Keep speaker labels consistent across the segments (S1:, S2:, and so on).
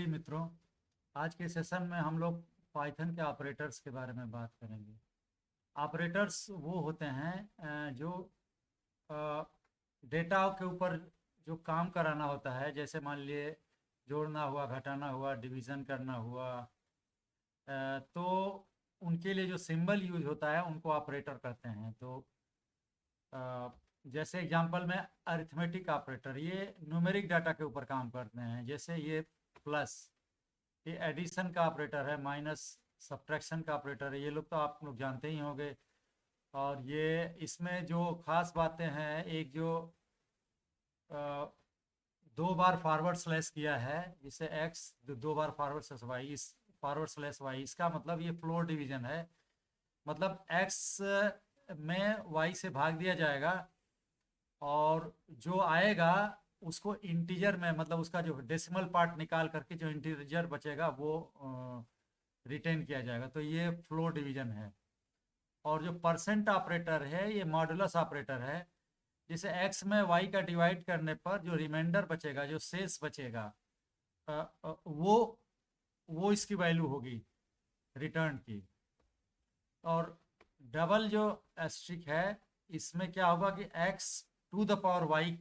S1: प्रिय मित्रों, आज के सेशन में हम लोग पाइथन के ऑपरेटर्स के बारे में बात करेंगे। ऑपरेटर्स वो होते हैं जो डेटा के ऊपर जो काम कराना होता है, जैसे मान लिए जोड़ना हुआ, घटाना हुआ, डिवीज़न करना हुआ, तो उनके लिए जो सिंबल यूज होता है उनको ऑपरेटर कहते हैं। तो अ, जैसे एग्जांपल में अरिथमेटिक ऑपरेटर, ये न्यूमेरिक डाटा के ऊपर काम करते हैं। जैसे ये प्लस, ये एडिशन का ऑपरेटर है, माइनस सब्ट्रैक्शन का ऑपरेटर है, ये लोग तो आप लोग जानते ही होंगे। और ये इसमें जो खास बातें हैं, एक जो अ, दो बार फॉरवर्ड स्लैश किया है, जिसे एक्स दो बार फॉरवर्ड स्लैश वाई, इस फॉरवर्ड स्लैश वाई, इसका मतलब ये फ्लोर डिवीजन है। मतलब एक्स में वाई से भाग दिया जाएगा और जो आएगा उसको इंटीजर में, मतलब उसका जो डेसिमल पार्ट निकाल करके जो इंटीजर बचेगा वो रिटेन किया जाएगा। तो ये फ्लोर डिवीजन है। और जो परसेंट ऑपरेटर है, ये मॉडुलस ऑपरेटर है। जिसे एक्स में वाई का डिवाइड करने पर जो रिमाइंडर बचेगा, जो शेष बचेगा, अ, वो इसकी वैल्यू होगी रिटर्न की। और डबल जो एस्ट्रिक है, इसमें क्या होगा कि x to the power y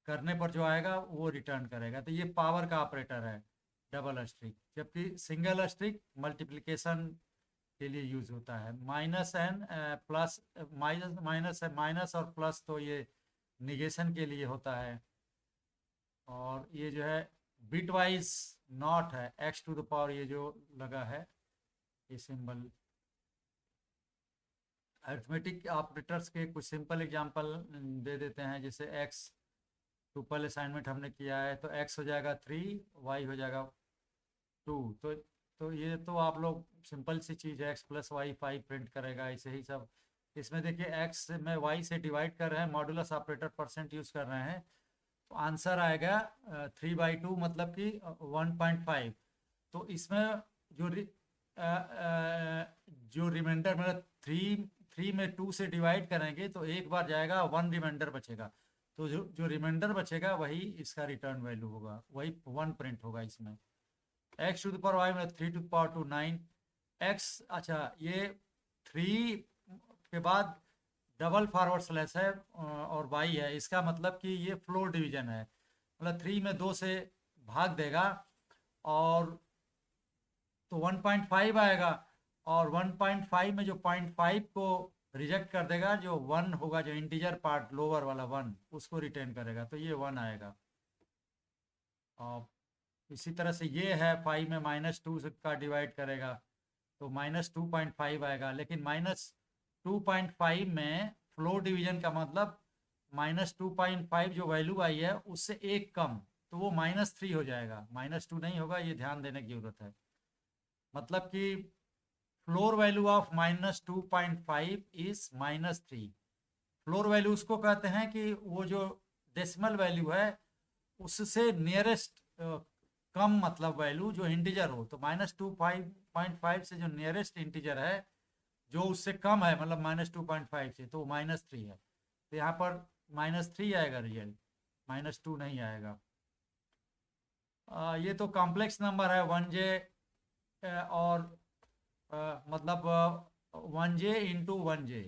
S1: करने पर जो आएगा वो रिटर्न करेगा। तो ये पावर का ऑपरेटर है डबल एस्ट्रिक। जबकि सिंगल एस्ट्रिक मल्टीप्लिकेशन के लिए यूज होता है। माइनस एन प्लस, माइनस है, माइनस और प्लस तो ये निगेशन के लिए होता है। और ये जो है बिट वाइज नॉट है, एक्स टू द पावर ये जो लगा है ये सिंबल। अरिथमेटिक ऑपरेटर्स के कुछ सिंपल एग्जांपल दे देते हैं। जैसे एक्स ट्रिपल असाइनमेंट हमने किया है, तो एक्स हो जाएगा 3, वाई हो जाएगा 2। तो ये तो आप लोग सिंपल सी चीज़ है, एक्स प्लस वाई 5 प्रिंट करेगा, ऐसे ही सब। इसमें देखिए एक्स में वाई से डिवाइड कर रहे हैं, मॉडुलस ऑपरेटर परसेंट यूज़ कर रहे हैं, तो आंसर आएगा 3/2, मतलब कि 1.5। तो इसमें जो जो रिमाइंडर, मतलब थ्री थ्री में 2 से डिवाइड करेंगे तो एक बार जाएगा, 1 रिमाइंडर बचेगा। तो जो जो रिमाइंडर बचेगा वही इसका रिटर्न वैल्यू होगा, वही 1 प्रिंट होगा इसमें। X to the power y मतलब 3 टू द पावर 2 9 एक्स। अच्छा, ये 3 के बाद डबल फॉरवर्ड स्लैश है और वाई है, इसका मतलब कि ये फ्लोर डिवीजन है। मतलब 3 में 2 से भाग देगा और तो 1.5 आएगा। और 1.5 में जो 0.5 को रिजेक्ट कर देगा, जो 1 होगा, जो इंटीजर पार्ट लोअर वाला 1, उसको रिटेन करेगा, तो ये 1 आएगा। और इसी तरह से ये है 5 में -2 का डिवाइड करेगा तो -2.5 आएगा। लेकिन -2.5 में फ्लोर डिवीजन का मतलब -2.5 जो वैल्यू आई है उससे एक कम, तो वो -3 हो जाएगा, -2 नहीं होगा। ये ध्यान देने की जरूरत है। मतलब कि floor value of -2.5 is -3। Floor value उसको कहते हैं कि वो जो डेसिमल वैल्यू है उससे नियरेस्ट कम, मतलब वैल्यू जो इंटीजर हो। तो -2.5 से जो नियरेस्ट इंटीजर है जो उससे कम है, मतलब -2.5 से, तो -3 है। तो यहाँ पर -3 आएगा रिजल्ट, -2 नहीं आएगा। ये तो कॉम्प्लेक्स नंबर है 1J, और मतलब 1J इंटू 1J।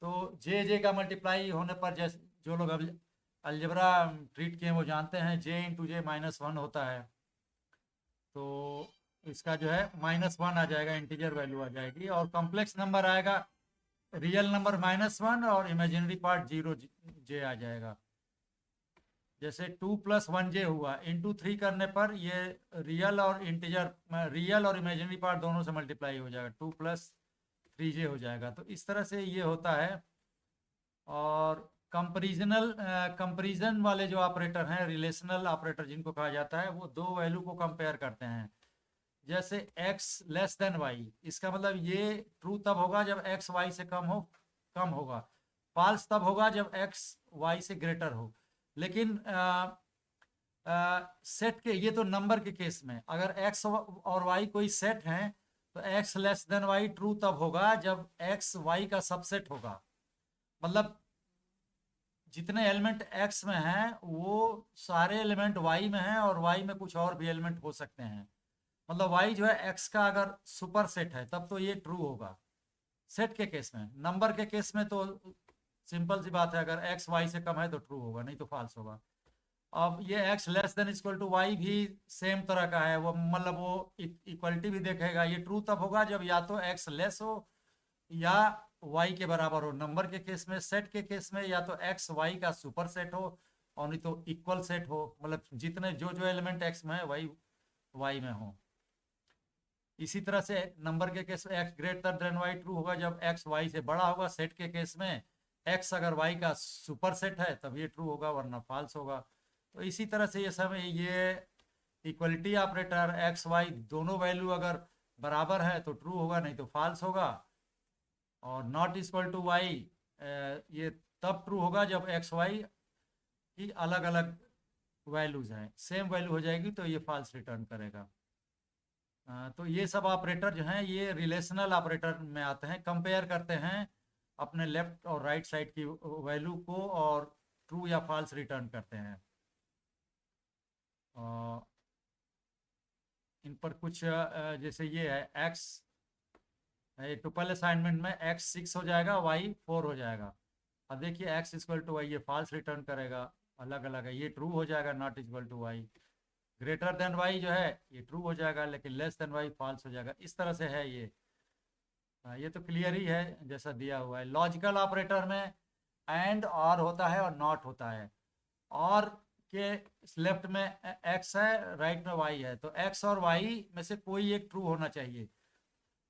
S1: तो जे का मल्टीप्लाई होने पर, जैसे जो लोग अब अलजबरा ट्रीट किए वो जानते हैं, J इंटू J -1 होता है। तो इसका जो है -1 आ जाएगा, इंटीजर वैल्यू आ जाएगी। और कॉम्प्लेक्स नंबर आएगा, रियल नंबर -1 और इमेजिनरी पार्ट 0J आ जाएगा। जैसे 2 + 1J हुआ, इंटू 3 करने पर ये रियल और इंटीजर, रियल और इमेजिनरी पार्ट दोनों से मल्टीप्लाई हो जाएगा, 2 + 3J हो जाएगा। तो इस तरह से ये होता है। और कंपेरिजन वाले जो ऑपरेटर हैं, रिलेशनल ऑपरेटर जिनको कहा जाता है, वो दो वैल्यू को कंपेयर करते हैं। जैसे x लेस देन वाई, इसका मतलब ये ट्रू तब होगा जब x y से कम होगा। फॉल्स तब होगा जब x y से ग्रेटर हो। लेकिन सेट के, ये तो नंबर के केस में, अगर x और y कोई सेट हैं तो x less than y true तब होगा जब x y का सबसेट होगा। मतलब जितने एलिमेंट एक्स में हैं वो सारे एलिमेंट वाई में हैं, और वाई में कुछ और भी एलिमेंट हो सकते हैं। मतलब वाई जो है एक्स का अगर सुपर सेट है तब तो ये ट्रू होगा सेट के केस में। नंबर के केस में तो सिंपल सी बात है, अगर एक्स वाई से कम है तो ट्रू होगा, नहीं तो फॉल्स होगा। अब ये x less than equal to y भी सेम तरह का है, वो मतलब वो इक्वलिटी भी देखेगा। ये ट्रू तब होगा जब या तो x लेस हो या y के बराबर हो। नंबर के केस में, सेट के केस में या तो x y का सुपर सेट हो और नहीं तो इक्वल सेट हो, मतलब जितने जो जो एलिमेंट x में है वही y में हो। इसी तरह से नंबर के केस में x greater than y true होगा जब x y से बड़ा होगा। सेट के केस में x अगर y का सुपर सेट है तब ये ट्रू होगा, वरना फॉल्स होगा। तो इसी तरह से ये सब, ये इक्वलिटी ऑपरेटर एक्स वाई दोनों वैल्यू अगर बराबर है तो ट्रू होगा, नहीं तो फॉल्स होगा। और नॉट इक्वल टू वाई ये तब ट्रू होगा जब एक्स वाई की अलग अलग वैल्यूज हैं, सेम वैल्यू हो जाएगी तो ये फॉल्स रिटर्न करेगा। तो ये सब ऑपरेटर जो हैं ये रिलेशनल ऑपरेटर में आते हैं। कंपेयर करते हैं अपने लेफ्ट और राइट साइड की वैल्यू को और ट्रू या फॉल्स रिटर्न करते हैं। इन पर कुछ जैसे ये है एक्स, ट्रिपल असाइनमेंट में एक्स 6 हो जाएगा, वाई 4 हो जाएगा। अब देखिए एक्स इक्वल टू वाई, ये फॉल्स रिटर्न करेगा, अलग अलग है। ये ट्रू हो जाएगा not equal to y. Greater than y जो है ये ट्रू हो जाएगा, लेकिन लेस देन वाई फॉल्स हो जाएगा। इस तरह से है ये। ये तो क्लियर ही है जैसा दिया हुआ है। लॉजिकल ऑपरेटर में एंड और होता है और नॉट होता है। और के लेफ्ट में एक्स है, राइट में वाई है, तो एक्स और वाई में से कोई एक ट्रू होना चाहिए।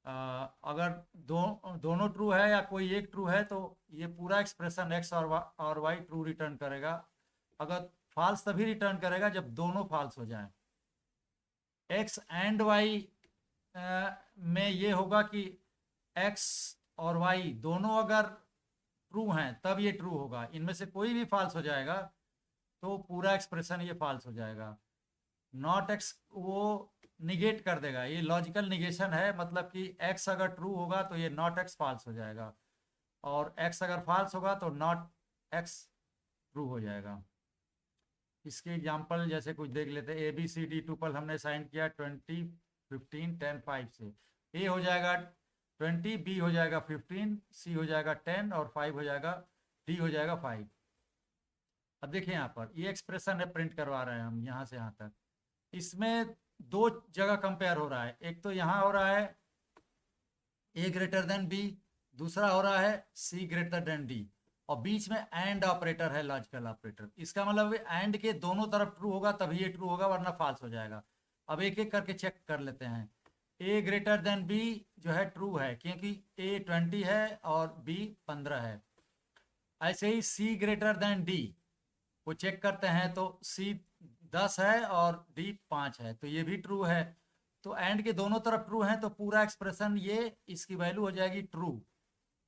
S1: अगर दोनों ट्रू है या कोई एक ट्रू है तो ये पूरा एक्सप्रेशन एक्स और वाई ट्रू रिटर्न करेगा। अगर फॉल्स तभी रिटर्न करेगा जब दोनों फॉल्स हो जाएं। एक्स एंड वाई में ये होगा कि एक्स और वाई दोनों अगर ट्रू हैं तब ये ट्रू होगा। इनमें से कोई भी फॉल्स हो जाएगा तो पूरा एक्सप्रेशन ये फॉल्स हो जाएगा। नॉट एक्स वो निगेट कर देगा, ये लॉजिकल निगेशन है। मतलब कि एक्स अगर ट्रू होगा तो ये नॉट एक्स फॉल्स हो जाएगा, और एक्स अगर फॉल्स होगा तो नॉट एक्स ट्रू हो जाएगा। इसके एग्जांपल जैसे कुछ देख लेते हैं। A B C D tuple हमने साइन किया 20 15 10 5 से। ए हो जाएगा 20, बी हो जाएगा 15, सी हो जाएगा 10 और 5 हो जाएगा, डी हो जाएगा 5। अब देखिए यहाँ पर ये एक्सप्रेशन है, प्रिंट करवा रहे हैं हम यहाँ से यहाँ तक। इसमें दो जगह कंपेयर हो रहा है। एक तो यहाँ हो रहा है ए ग्रेटर देन बी, दूसरा हो रहा है सी ग्रेटर देन डी, और बीच में एंड ऑपरेटर है, लॉजिकल ऑपरेटर। इसका मतलब एंड के दोनों तरफ ट्रू होगा तभी ये ट्रू होगा, वरना फॉल्स हो जाएगा। अब एक एक करके चेक कर लेते हैं। ए ग्रेटर देन बी जो है ट्रू है क्योंकि ए 20 है और बी 15 है। ऐसे ही सी ग्रेटर देन डी वो चेक करते हैं तो सी 10 है और डी 5 है, तो ये भी ट्रू है। तो एंड के दोनों तरफ ट्रू है तो पूरा एक्सप्रेशन ये इसकी वैल्यू हो जाएगी ट्रू।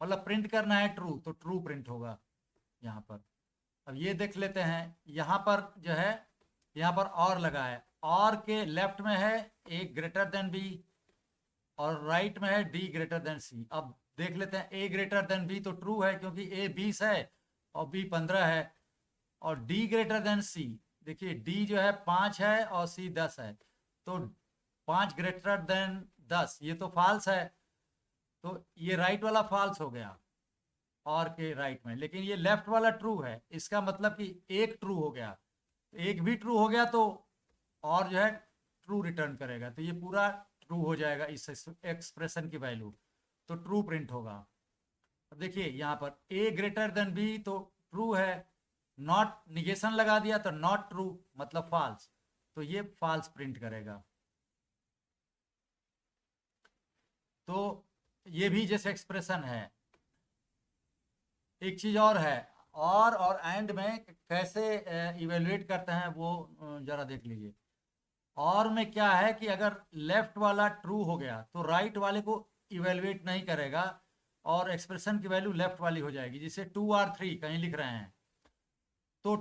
S1: मतलब प्रिंट करना है ट्रू तो ट्रू प्रिंट होगा यहाँ पर। अब ये देख लेते हैं, यहाँ पर जो है यहाँ पर और लगा है, और के लेफ्ट में है ए ग्रेटर देन बी और राइट में है डी ग्रेटर देन सी। अब देख लेते हैं, ए ग्रेटर देन बी तो ट्रू है क्योंकि ए 20 है और बी 15 है। और डी ग्रेटर देन सी, देखिए डी जो है 5 है और सी 10 है, तो 5 ग्रेटर देन 10 ये तो फॉल्स है, तो ये राइट वाला फॉल्स हो गया और के राइट में। लेकिन ये लेफ्ट वाला ट्रू है, इसका मतलब कि एक ट्रू हो गया, एक भी ट्रू हो गया तो और जो है ट्रू रिटर्न करेगा, तो ये पूरा ट्रू हो जाएगा इस एक्सप्रेशन की वैल्यू, तो ट्रू प्रिंट होगा। अब देखिए यहाँ पर ए ग्रेटर देन बी तो ट्रू है, नॉट निगेशन लगा दिया तो नॉट ट्रू मतलब फॉल्स, तो ये फॉल्स प्रिंट करेगा। तो ये भी जैसे एक्सप्रेशन है। एक चीज और है, और एंड में कैसे इवेल्युएट करते हैं वो जरा देख लीजिए। और में क्या है कि अगर लेफ्ट वाला ट्रू हो गया तो राइट वाले को इवेल्युएट नहीं करेगा और एक्सप्रेशन की वैल्यू लेफ्ट वाली हो जाएगी। जिसे 2 और 3 कहीं लिख रहे हैं तो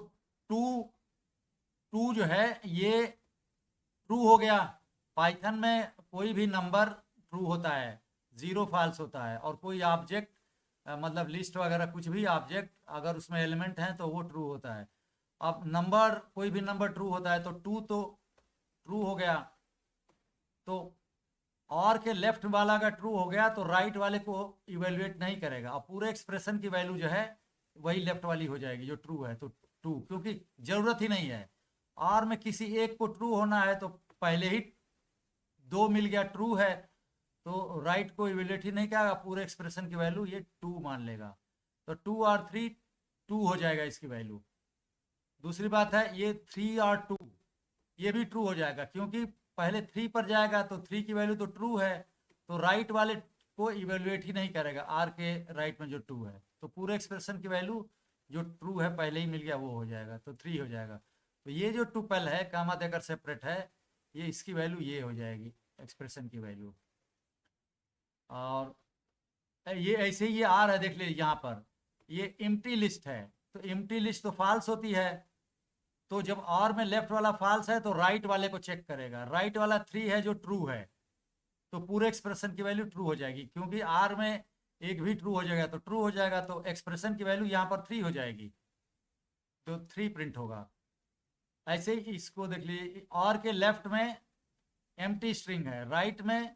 S1: टू जो है ये ट्रू हो गया। पाइथन में कोई भी नंबर ट्रू होता है, 0 फॉल्स होता है, और कोई ऑब्जेक्ट मतलब लिस्ट वगैरह कुछ भी ऑब्जेक्ट अगर उसमें एलिमेंट हैं तो वो ट्रू होता है। अब नंबर, कोई भी नंबर ट्रू होता है तो टू तो ट्रू हो गया, तो और के लेफ्ट वाला अगर ट्रू हो गया तो राइट वाले को इवेल्युएट नहीं करेगा, और पूरे एक्सप्रेशन की वैल्यू जो है वही लेफ्ट वाली हो जाएगी जो ट्रू है। तो ट्रू, क्योंकि जरूरत ही नहीं है, और में किसी एक को ट्रू होना है तो पहले ही दो मिल गया ट्रू है, तो राइट को इवेल्युएट ही नहीं करेगा, पूरे एक्सप्रेशन की वैल्यू ये टू मान लेगा। तो टू और थ्री टू हो जाएगा इसकी वैल्यू। दूसरी बात है ये थ्री और टू ये भी ट्रू हो जाएगा, क्योंकि पहले थ्री पर जाएगा तो थ्री की वैल्यू तो ट्रू है, तो राइट वाले को इवेल्युएट ही नहीं करेगा, आर के राइट में जो टू है, तो पूरे एक्सप्रेशन की वैल्यू जो ट्रू है पहले ही मिल गया वो हो जाएगा, तो थ्री हो जाएगा। तो ये जो टुपल है कामा देकर सेपरेट है, ये इसकी वैल्यू ये हो जाएगी एक्सप्रेशन की वैल्यू। और ये ऐसे ही ये आर है, देख लीजिए यहाँ पर ये एम्प्टी लिस्ट है, तो एम्प्टी लिस्ट तो फॉल्स होती है, तो जब आर में लेफ्ट वाला फॉल्स है तो राइट वाले को चेक करेगा, राइट वाला थ्री है जो ट्रू है, तो पूरे एक्सप्रेशन की वैल्यू ट्रू हो जाएगी, क्योंकि आर में एक भी ट्रू हो जाएगा तो ट्रू हो जाएगा, तो एक्सप्रेशन की वैल्यू यहाँ पर थ्री हो जाएगी, तो थ्री प्रिंट होगा। ऐसे ही इसको देख लीजिए, आर के लेफ्ट में एम्प्टी स्ट्रिंग है, राइट में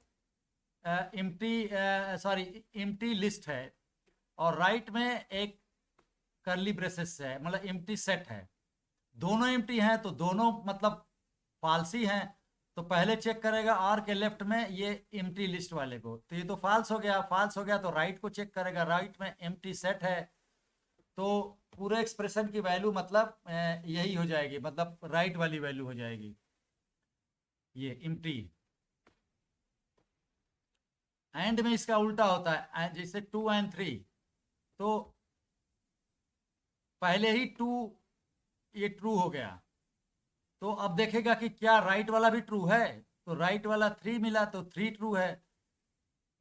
S1: एम्प्टी लिस्ट है, और राइट में एक करली ब्रेसेस है, मतलब एम्प्टी सेट है। दोनों एम्प्टी हैं तो दोनों मतलब फाल्सी हैं, तो पहले चेक करेगा आर के लेफ्ट में ये एम्प्टी लिस्ट वाले को, तो ये तो फाल्स हो गया, फाल्स हो गया तो राइट को चेक करेगा, राइट में एम्प्टी सेट है, तो पूरे एक्सप्रेशन की वैल्यू मतलब यही हो जाएगी, मतलब राइट वाली वैल्यू हो जाएगी ये एम्प्टी। एंड में इसका उल्टा होता है, जैसे टू एंड थ्री, तो पहले ही टू ये ट्रू हो गया, तो अब देखेगा कि क्या राइट वाला भी ट्रू है, तो राइट वाला थ्री मिला तो थ्री ट्रू है,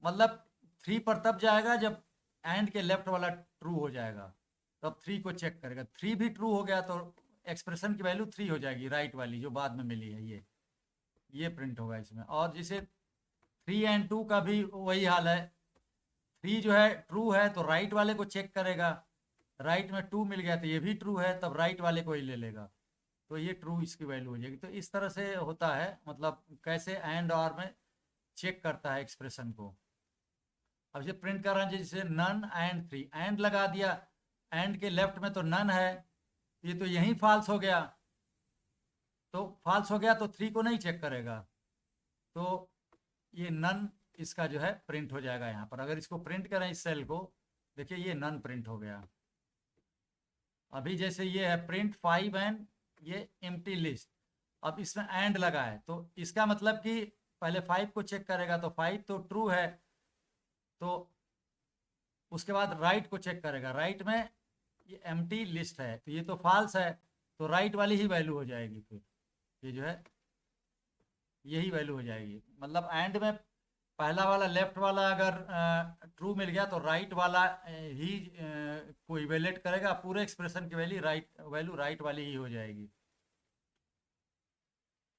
S1: मतलब थ्री पर तब जाएगा जब एंड के लेफ्ट वाला ट्रू हो जाएगा, तब थ्री को चेक करेगा, थ्री भी ट्रू हो गया तो एक्सप्रेशन की वैल्यू थ्री हो जाएगी, राइट वाली जो बाद में मिली है ये प्रिंट होगा इसमें। और जैसे थ्री एंड टू का भी वही हाल है, थ्री जो है ट्रू है तो राइट वाले को चेक करेगा, राइट में टू मिल गया तो ये भी ट्रू है, तब राइट वाले को ही ले लेगा, तो ये ट्रू इसकी वैल्यू हो जाएगी। तो इस तरह से होता है, मतलब कैसे एंड और में चेक करता है एक्सप्रेशन को। अब ये प्रिंट कर रहे हैं जैसे नन एंड थ्री, एंड लगा दिया, एंड के लेफ्ट में तो नन है, ये तो यही फॉल्स हो गया, तो फॉल्स हो गया तो थ्री को नहीं चेक करेगा, तो ये नन इसका जो है प्रिंट हो जाएगा यहाँ पर। अगर इसको प्रिंट करें इस सेल को, देखिए ये नन प्रिंट हो गया। अभी जैसे ये है प्रिंट फाइव एंड ये एम्प्टी लिस्ट, अब इसमें एंड लगा है तो इसका मतलब कि पहले फाइव को चेक करेगा, तो फाइव तो ट्रू है, तो उसके बाद राइट को चेक करेगा, राइट में ये एम्प्टी लिस्ट है तो ये तो फॉल्स है, तो राइट वाली ही वैल्यू हो जाएगी, फिर ये जो है यही वैल्यू हो जाएगी। मतलब एंड में पहला वाला लेफ्ट वाला अगर ट्रू मिल गया तो राइट वाला ही को इवेल्युएट करेगा, पूरे एक्सप्रेशन की वैल्यू राइट वाली ही हो जाएगी।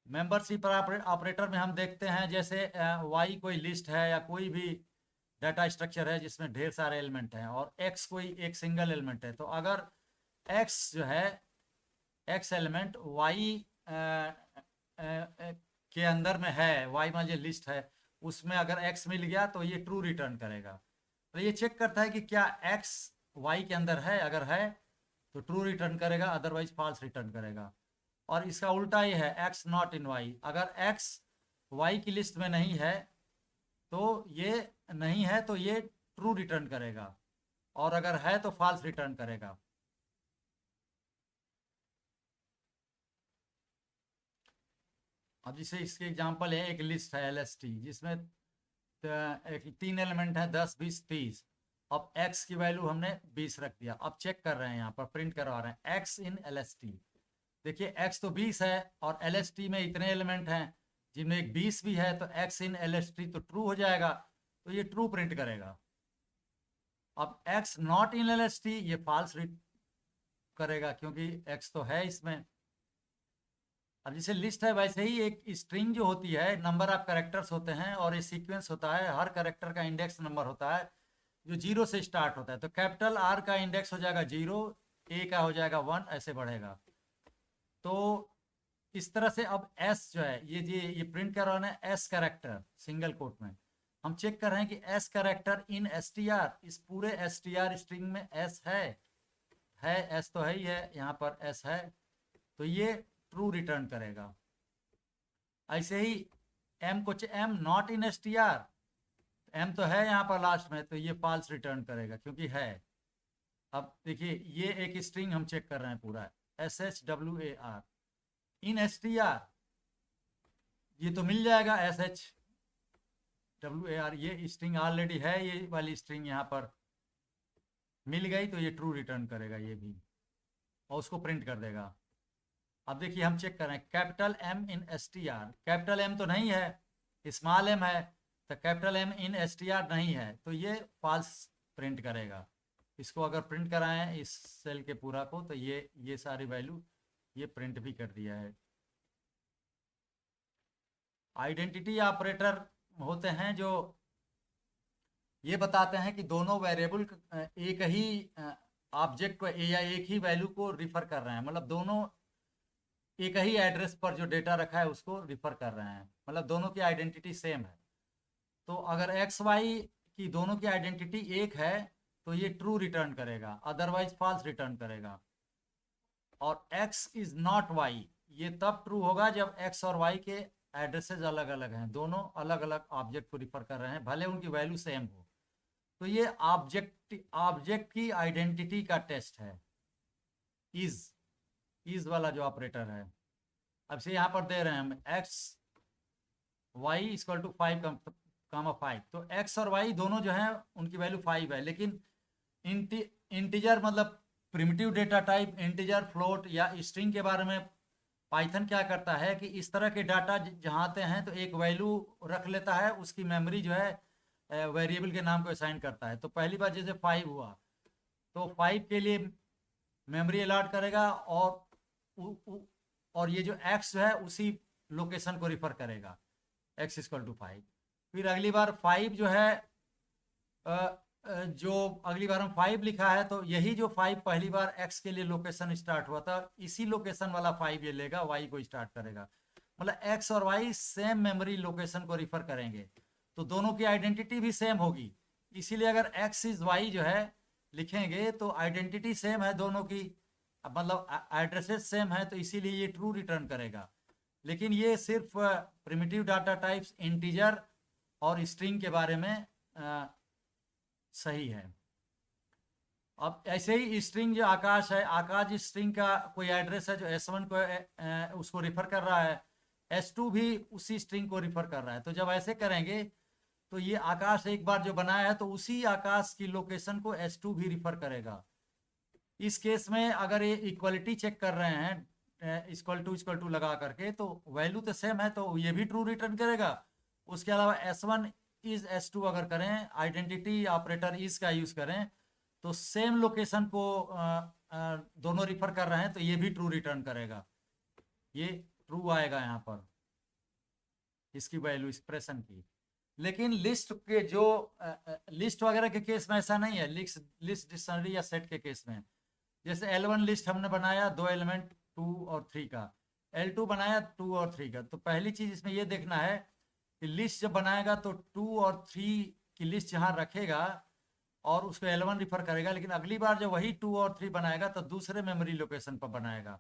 S1: मेंबरशिप ऑपरेटर में हम देखते हैं जैसे वाई कोई लिस्ट है या कोई भी डाटा स्ट्रक्चर है जिसमें ढेर सारे एलिमेंट हैं, और एक्स कोई एक सिंगल एलिमेंट है, तो अगर एक्स जो है एक्स एलिमेंट वाई के अंदर में है, वाई मान लीजिए लिस्ट है, उसमें अगर एक्स मिल गया तो ये ट्रू रिटर्न करेगा। तो ये चेक करता है कि क्या एक्स वाई के अंदर है, अगर है तो ट्रू रिटर्न करेगा, अदरवाइज फॉल्स रिटर्न करेगा। और इसका उल्टा ये है एक्स नॉट इन वाई, अगर एक्स वाई की लिस्ट में नहीं है तो ये नहीं है तो ये ट्रू रिटर्न करेगा, और अगर है तो फॉल्स रिटर्न करेगा। अब जैसे इसके एग्जांपल है, एक लिस्ट है LST जिसमें एक तीन एलिमेंट है 10 20 30, अब x की वैल्यू हमने 20 रख दिया, अब चेक कर रहे हैं यहाँ पर प्रिंट करवा रहे हैं x इन LST। देखिए x तो 20 है और LST में इतने एलिमेंट हैं जिनमें एक 20 भी है, तो x इन LST तो ट्रू हो जाएगा, तो ये ट्रू प्रिंट करेगा। अब x नॉट इन LST ये फॉल्स करेगा क्योंकि x तो है इसमें। अब जैसे लिस्ट है वैसे ही एक स्ट्रिंग जो होती है, नंबर ऑफ कैरेक्टर्स होते हैं और ये सीक्वेंस होता है, हर कैरेक्टर का इंडेक्स नंबर होता है, जो जीरो से स्टार्ट होता है, तो कैपिटल आर का इंडेक्स हो जाएगा 0, ए का हो जाएगा 1, ऐसे बढ़ेगा। तो इस तरह से अब एस जो है ये प्रिंट कर रहा है एस कैरेक्टर सिंगल कोट में। हम चेक कर रहे हैं कि S character in S T are, इस पूरे एस टी आर स्ट्रिंग में एस है एस तो है ही है, यहाँ पर एस है, तो ये ट्रू रिटर्न करेगा। ऐसे ही एम को M not in S T R, M तो है यहाँ पर लास्ट में, तो ये फॉल्स रिटर्न करेगा क्योंकि है। अब देखिए ये एक स्ट्रिंग हम चेक कर रहे हैं पूरा, S H W A R in S T R, ये तो मिल जाएगा S H W A R, ये स्ट्रिंग ऑलरेडी है, ये वाली स्ट्रिंग यहाँ पर मिल गई, तो ये ट्रू रिटर्न करेगा ये भी, और उसको प्रिंट कर देगा। अब देखिए हम चेक कर रहे हैं capital M in S T R, capital M तो नहीं है, स्मॉल एम है, तो capital M in S T R नहीं है, तो ये फॉल्स प्रिंट करेगा। इसको अगर प्रिंट कराएं इस सेल के पूरा को, तो ये सारी वैल्यू ये प्रिंट भी कर दिया है। आइडेंटिटी ऑपरेटर होते हैं जो ये बताते हैं कि दोनों वेरिएबल एक ही ऑब्जेक्ट को या एक ही वैल्यू को रिफर कर रहे हैं, मतलब दोनों एक ही एड्रेस पर जो डेटा रखा है उसको रिफर कर रहे हैं, मतलब दोनों की आइडेंटिटी सेम है। तो अगर एक्स वाई की दोनों की आइडेंटिटी एक है तो ये ट्रू रिटर्न करेगा, अदरवाइज फॉल्स रिटर्न करेगा। और एक्स इज नॉट वाई, ये तब ट्रू होगा जब एक्स और वाई के एड्रेसेस अलग अलग हैं, दोनों अलग अलग ऑब्जेक्ट को रिफर कर रहे हैं, भले उनकी वैल्यू सेम हो। तो ये ऑब्जेक्ट की आइडेंटिटी का टेस्ट है, इज वाला जो ऑपरेटर है। अब से यहाँ पर दे रहे हैं हम एक्स वाई इक्वल टू 5 कामा 5, तो एक्स और वाई दोनों जो हैं उनकी वैल्यू 5 है, लेकिन इंटीजर मतलब primitive data type, integer, float या स्ट्रिंग के बारे में पाइथन क्या करता है कि इस तरह के डाटा जहाँ आते हैं तो एक वैल्यू रख लेता है, उसकी मेमोरी जो है वेरिएबल के नाम को असाइन करता है। तो पहली बार जैसे 5 हुआ तो 5 के लिए मेमोरी अलॉट करेगा, और ये जो x है उसी लोकेशन को रिफर करेगा, x इक्वल टू 5। फिर अगली बार 5 जो है जो अगली बार हम 5 लिखा है, तो यही जो 5 पहली बार x के लिए लोकेशन स्टार्ट हुआ था, इसी लोकेशन वाला 5 ये लेगा, y को स्टार्ट करेगा, मतलब x और y सेम मेमोरी लोकेशन को रिफर करेंगे, तो दोनों की आइडेंटिटी भी सेम होगी। इसीलिए अगर x इज y जो है लिखेंगे तो आइडेंटिटी सेम है दोनों की, मतलब एड्रेसेस सेम है, तो इसीलिए ये ट्रू रिटर्न करेगा। लेकिन ये सिर्फ प्रिमिटिव डाटा टाइप्स, इंटीजर और स्ट्रिंग के बारे में सही है। अब ऐसे ही स्ट्रिंग जो आकाश है, आकाश स्ट्रिंग का कोई एड्रेस है जो S1 को उसको रिफर कर रहा है, S2 भी उसी स्ट्रिंग को रिफर कर रहा है। तो जब ऐसे करेंगे तो ये आकाश एक बार जो बनाया है तो उसी आकाश की लोकेशन को S2 भी रिफर करेगा। इस केस में अगर ये इक्वलिटी चेक कर रहे हैं इक्वल टू लगा करके, तो वैल्यू तो सेम है, तो ये भी ट्रू रिटर्न करेगा। उसके अलावा S1 इज S2 अगर करें, आइडेंटिटी ऑपरेटर इज का यूज करें, तो सेम लोकेशन को दोनों रिफर कर रहे हैं, तो ये भी ट्रू रिटर्न करेगा, ये ट्रू आएगा यहाँ पर इसकी वैल्यू एक्सप्रेशन की। लेकिन लिस्ट के जो लिस्ट वगैरह के केस में ऐसा नहीं है, लिस्ट डिक्शनरी या सेट के केस में, जैसे L1 लिस्ट हमने बनाया 2 एलिमेंट 2 और 3 का, L2 बनाया 2 और 3 का, तो पहली चीज इसमें ये देखना है कि लिस्ट जब बनाएगा तो 2 और 3 की लिस्ट यहाँ रखेगा और उसको L1 रिफर करेगा, लेकिन अगली बार जब वही 2 और 3 बनाएगा तो दूसरे मेमोरी लोकेशन पर बनाएगा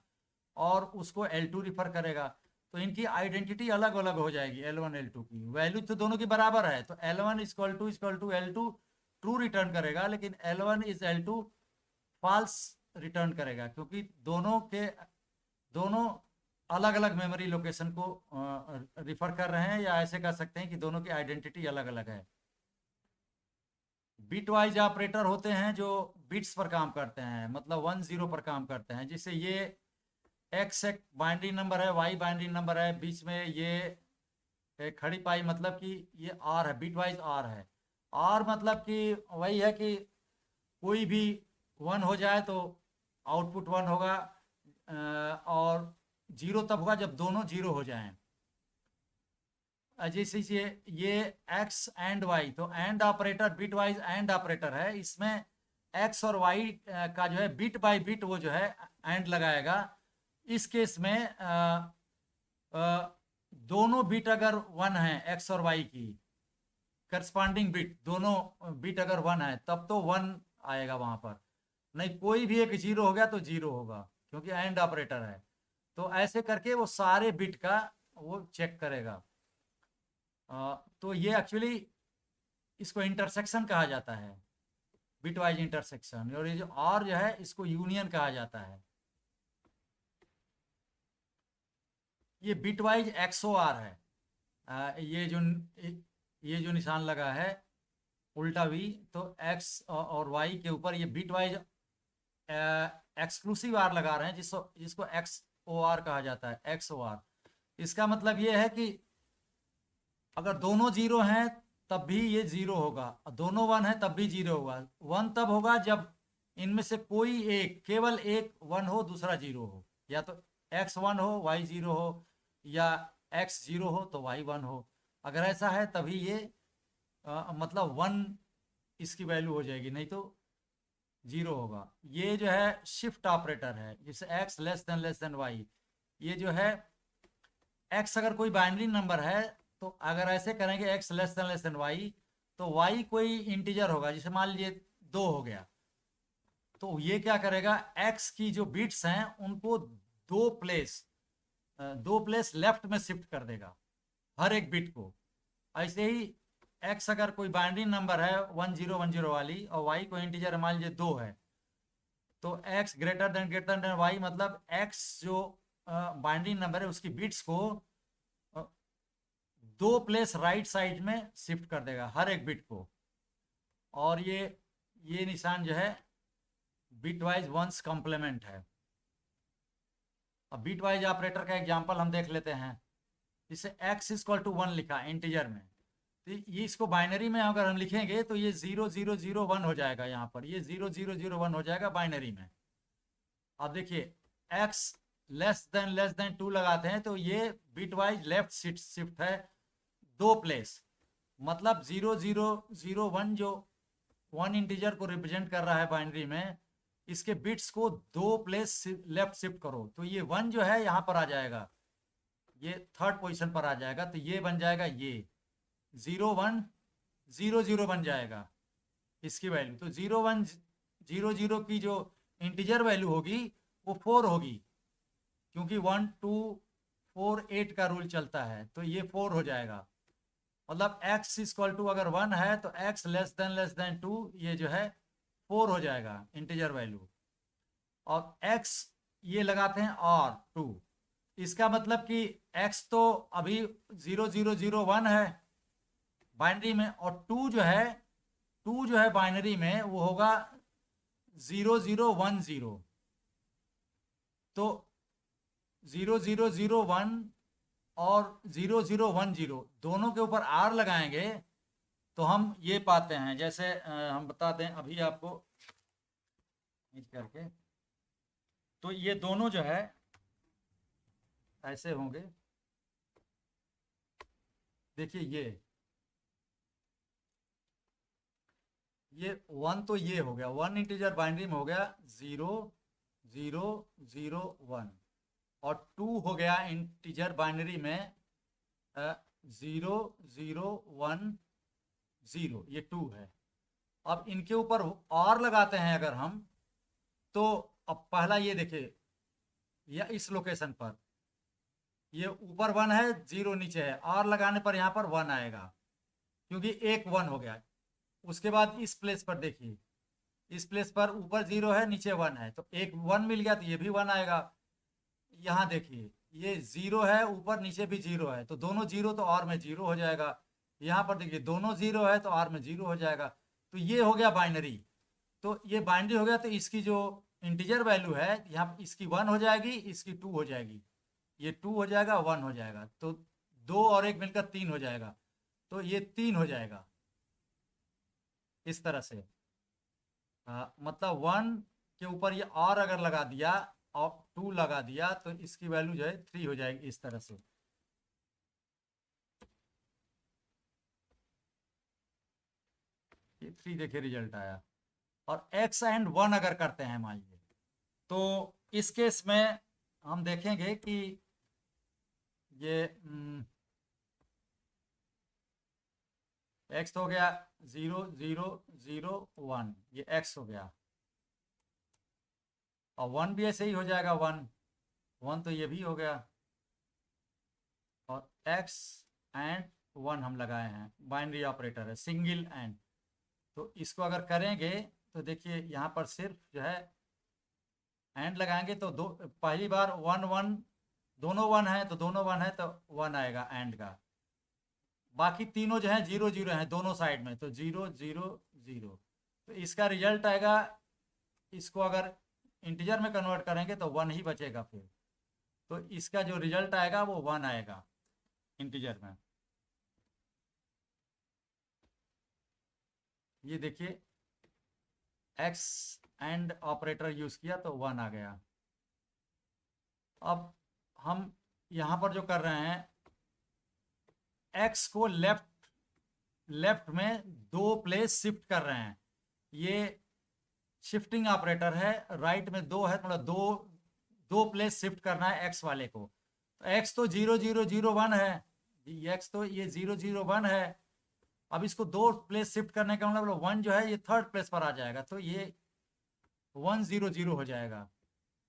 S1: और उसको L2 रिफर करेगा, तो इनकी आइडेंटिटी अलग अलग हो जाएगी। L1 L2 की वैल्यू तो दोनों की बराबर है, तो L1 equal to L2 true return करेगा, लेकिन L1 is L2 false return करेगा, क्योंकि दोनों अलग अलग मेमोरी लोकेशन को रिफर कर रहे हैं, या ऐसे कह सकते हैं कि दोनों की आइडेंटिटी अलग अलग है। बिट वाइज ऑपरेटर होते हैं जो बिट्स पर काम करते हैं, मतलब 1 0 पर काम करते हैं, जिससे ये x एक बाइनरी नंबर है, y बाइनरी नंबर है, बीच में ये खड़ी पाई मतलब कि ये r है, बिट वाइज r है। r मतलब कि वही है कि कोई भी 1 हो जाए तो आउटपुट 1 होगा, और 0 तब होगा जब दोनों 0 हो जाएं। जैसे ये एक्स एंड वाई, तो and operator bit wise and operator है, इसमें एक्स और वाई का जो है बिट बाय बिट वो जो है एंड लगाएगा। इस केस में दोनों बिट अगर वन है एक्स और वाई की, करस्पॉन्डिंग बिट दोनों बिट अगर वन है तब तो वन आएगा वहां पर, नहीं कोई भी एक जीरो हो गया तो जीरो होगा क्योंकि एंड ऑपरेटर है। तो ऐसे करके वो सारे बिट का वो चेक करेगा। तो ये एक्चुअली इसको इंटरसेक्शन कहा जाता है, बिटवाइज इंटरसेक्शन। और ये जो और जो है इसको यूनियन कहा जाता है। ये बिटवाइज एक्सओआर है। ये जो निशान लगा है उल्टा वी, तो एक्स और वाई के ऊपर ये बिटवाइज एक्सक्लूसिव आर लगा रहे हैं, जिसको एक्स ओ आर कहा जाता है, एक्स ओ आर। इसका मतलब ये है कि अगर दोनों जीरो हैं तब भी ये जीरो होगा, और दोनों वन है तब भी जीरो होगा। वन तब होगा जब इनमें से कोई एक, केवल एक वन हो दूसरा जीरो हो, या तो एक्स वन हो वाई जीरो हो, या एक्स जीरो हो तो वाई वन हो। अगर ऐसा है तभी ये मतलब वन इसकी वैल्यू हो जाएगी, नहीं तो जीरो होगा। ये जो है शिफ्ट ऑपरेटर है, जिसे एक्स लेस देन वाई। ये जो है एक्स अगर कोई बाइनरी नंबर है तो अगर ऐसे करेंगे एक्स लेस देन वाई, तो वाई कोई इंटीजर होगा, जैसे मान लीजिए 2 हो गया, तो ये क्या करेगा, एक्स की जो बिट्स हैं उनको दो प्लेस लेफ्ट में शिफ्ट कर देगा हर एक बिट को। ऐसे ही एक्स अगर कोई बाइनरी नंबर है 1010 वाली, और वाई को इंटीजर मान लीजिए 2 है, तो एक्स ग्रेटर देन वाई मतलब एक्स जो बाइनरी नंबर है उसकी बिट्स को 2 प्लेस राइट साइड में शिफ्ट कर देगा हर एक बिट को। और ये निशान जो है बिटवाइज वंस कॉम्प्लीमेंट है। अब बिटवाइज ऑपरेटर का एग्जांपल हम देख लेते हैं। जिसे x इक्वल टू 1 लिखा इंटीजर में, तो ये इसको बाइनरी में अगर हम लिखेंगे तो ये 0001 हो जाएगा, यहाँ पर ये 0001 हो जाएगा बाइनरी में। अब देखिए x लेस देन 2 लगाते हैं तो ये बिटवाइज लेफ्ट शिफ्ट है 2 प्लेस, मतलब 0001 जो 1 इंटीजर को रिप्रेजेंट कर रहा है बाइनरी में, इसके बिट्स को 2 प्लेस लेफ्ट शिफ्ट करो तो ये 1 जो है यहाँ पर आ जाएगा, ये थर्ड पोजीशन पर आ जाएगा, तो ये बन जाएगा ये 0100 बन जाएगा इसकी वैल्यू। तो 0100 की जो इंटीजर वैल्यू होगी वो 4 होगी, क्योंकि 1 2 4 8 का रूल चलता है, तो ये 4 हो जाएगा। मतलब x इक्वल टू अगर 1 है तो x लेस देन 2 ये जो है 4 हो जाएगा इंटीजर वैल्यू। और x ये लगाते हैं और 2, इसका मतलब कि x तो अभी 0001 है बाइनरी में, और 2 जो है बाइनरी में वो होगा 0010। तो 0001 और 0010 दोनों के ऊपर r लगाएंगे तो हम ये पाते हैं, जैसे हम बताते हैं अभी आपको करके, तो ये दोनों जो है ऐसे होंगे। देखिए ये 1 तो ये हो गया, 1 इंटीजर बाइनरी में हो गया 0001, और 2 हो गया इंटीजर बाइनरी में 0010, ये 2 है। अब इनके ऊपर और लगाते हैं अगर हम, तो अब पहला ये देखिए, या इस लोकेशन पर ये ऊपर 1 है 0 नीचे है, और लगाने पर यहाँ पर 1 आएगा क्योंकि एक 1 हो गया। उसके बाद इस प्लेस पर देखिए, इस प्लेस पर ऊपर 0 है नीचे 1 है, तो एक 1 मिल गया तो ये भी 1 आएगा। यहाँ देखिए ये 0 है ऊपर नीचे भी 0 है, तो दोनों 0 तो और में 0 हो जाएगा। यहाँ पर देखिए दोनों 0 है तो और में 0 हो जाएगा। तो ये हो गया बाइनरी। तो ये बाइनरी हो गया, तो इसकी जो इंटीजर वैल्यू है यहाँ इसकी 1 हो जाएगी, इसकी 2 हो जाएगी, ये 2 हो जाएगा 1 हो जाएगा, तो 2 और 1 मिलकर 3 हो जाएगा, तो ये 3 हो जाएगा इस तरह से। मतलब 1 के ऊपर ये और अगर लगा दिया और 2 लगा दिया तो इसकी वैल्यू जो है 3 हो जाएगी इस तरह से। ये 3 देखिए रिजल्ट आया। और x एंड 1 अगर करते हैं मान लीजिए, तो इस केस में हम देखेंगे कि ये x तो हो गया 0 0 0 1, ये x हो गया, और 1 भी ऐसे ही हो जाएगा, 1 1 तो ये भी हो गया, और x एंड 1 हम लगाए हैं, बाइनरी ऑपरेटर है, सिंगल एंड। तो इसको अगर करेंगे तो देखिए यहाँ पर सिर्फ जो है एंड लगाएंगे तो दो, पहली बार 1 1, दोनों 1 है तो दोनों 1 है तो 1 आएगा एंड का। बाकी तीनों जो है 0 0 हैं दोनों साइड में, तो 0 0 0, तो इसका रिजल्ट आएगा, इसको अगर इंटीजर में कन्वर्ट करेंगे तो 1 ही बचेगा फिर, तो इसका जो रिजल्ट आएगा वो 1 आएगा इंटीजर में। ये देखिए x एंड ऑपरेटर यूज किया तो 1 आ गया। अब हम यहाँ पर जो कर रहे हैं, x को लेफ्ट में 2 प्लेस शिफ्ट कर रहे हैं, ये शिफ्टिंग ऑपरेटर है, राइट में 2 है, मतलब दो प्लेस शिफ्ट करना है x वाले को। तो x तो 0 0 0 1 है, x तो ये 0 0 1 है। अब इसको 2 प्लेस शिफ्ट करने का मतलब 1 जो है ये 3rd प्लेस पर आ जाएगा, तो ये 1 0 0 हो जाएगा।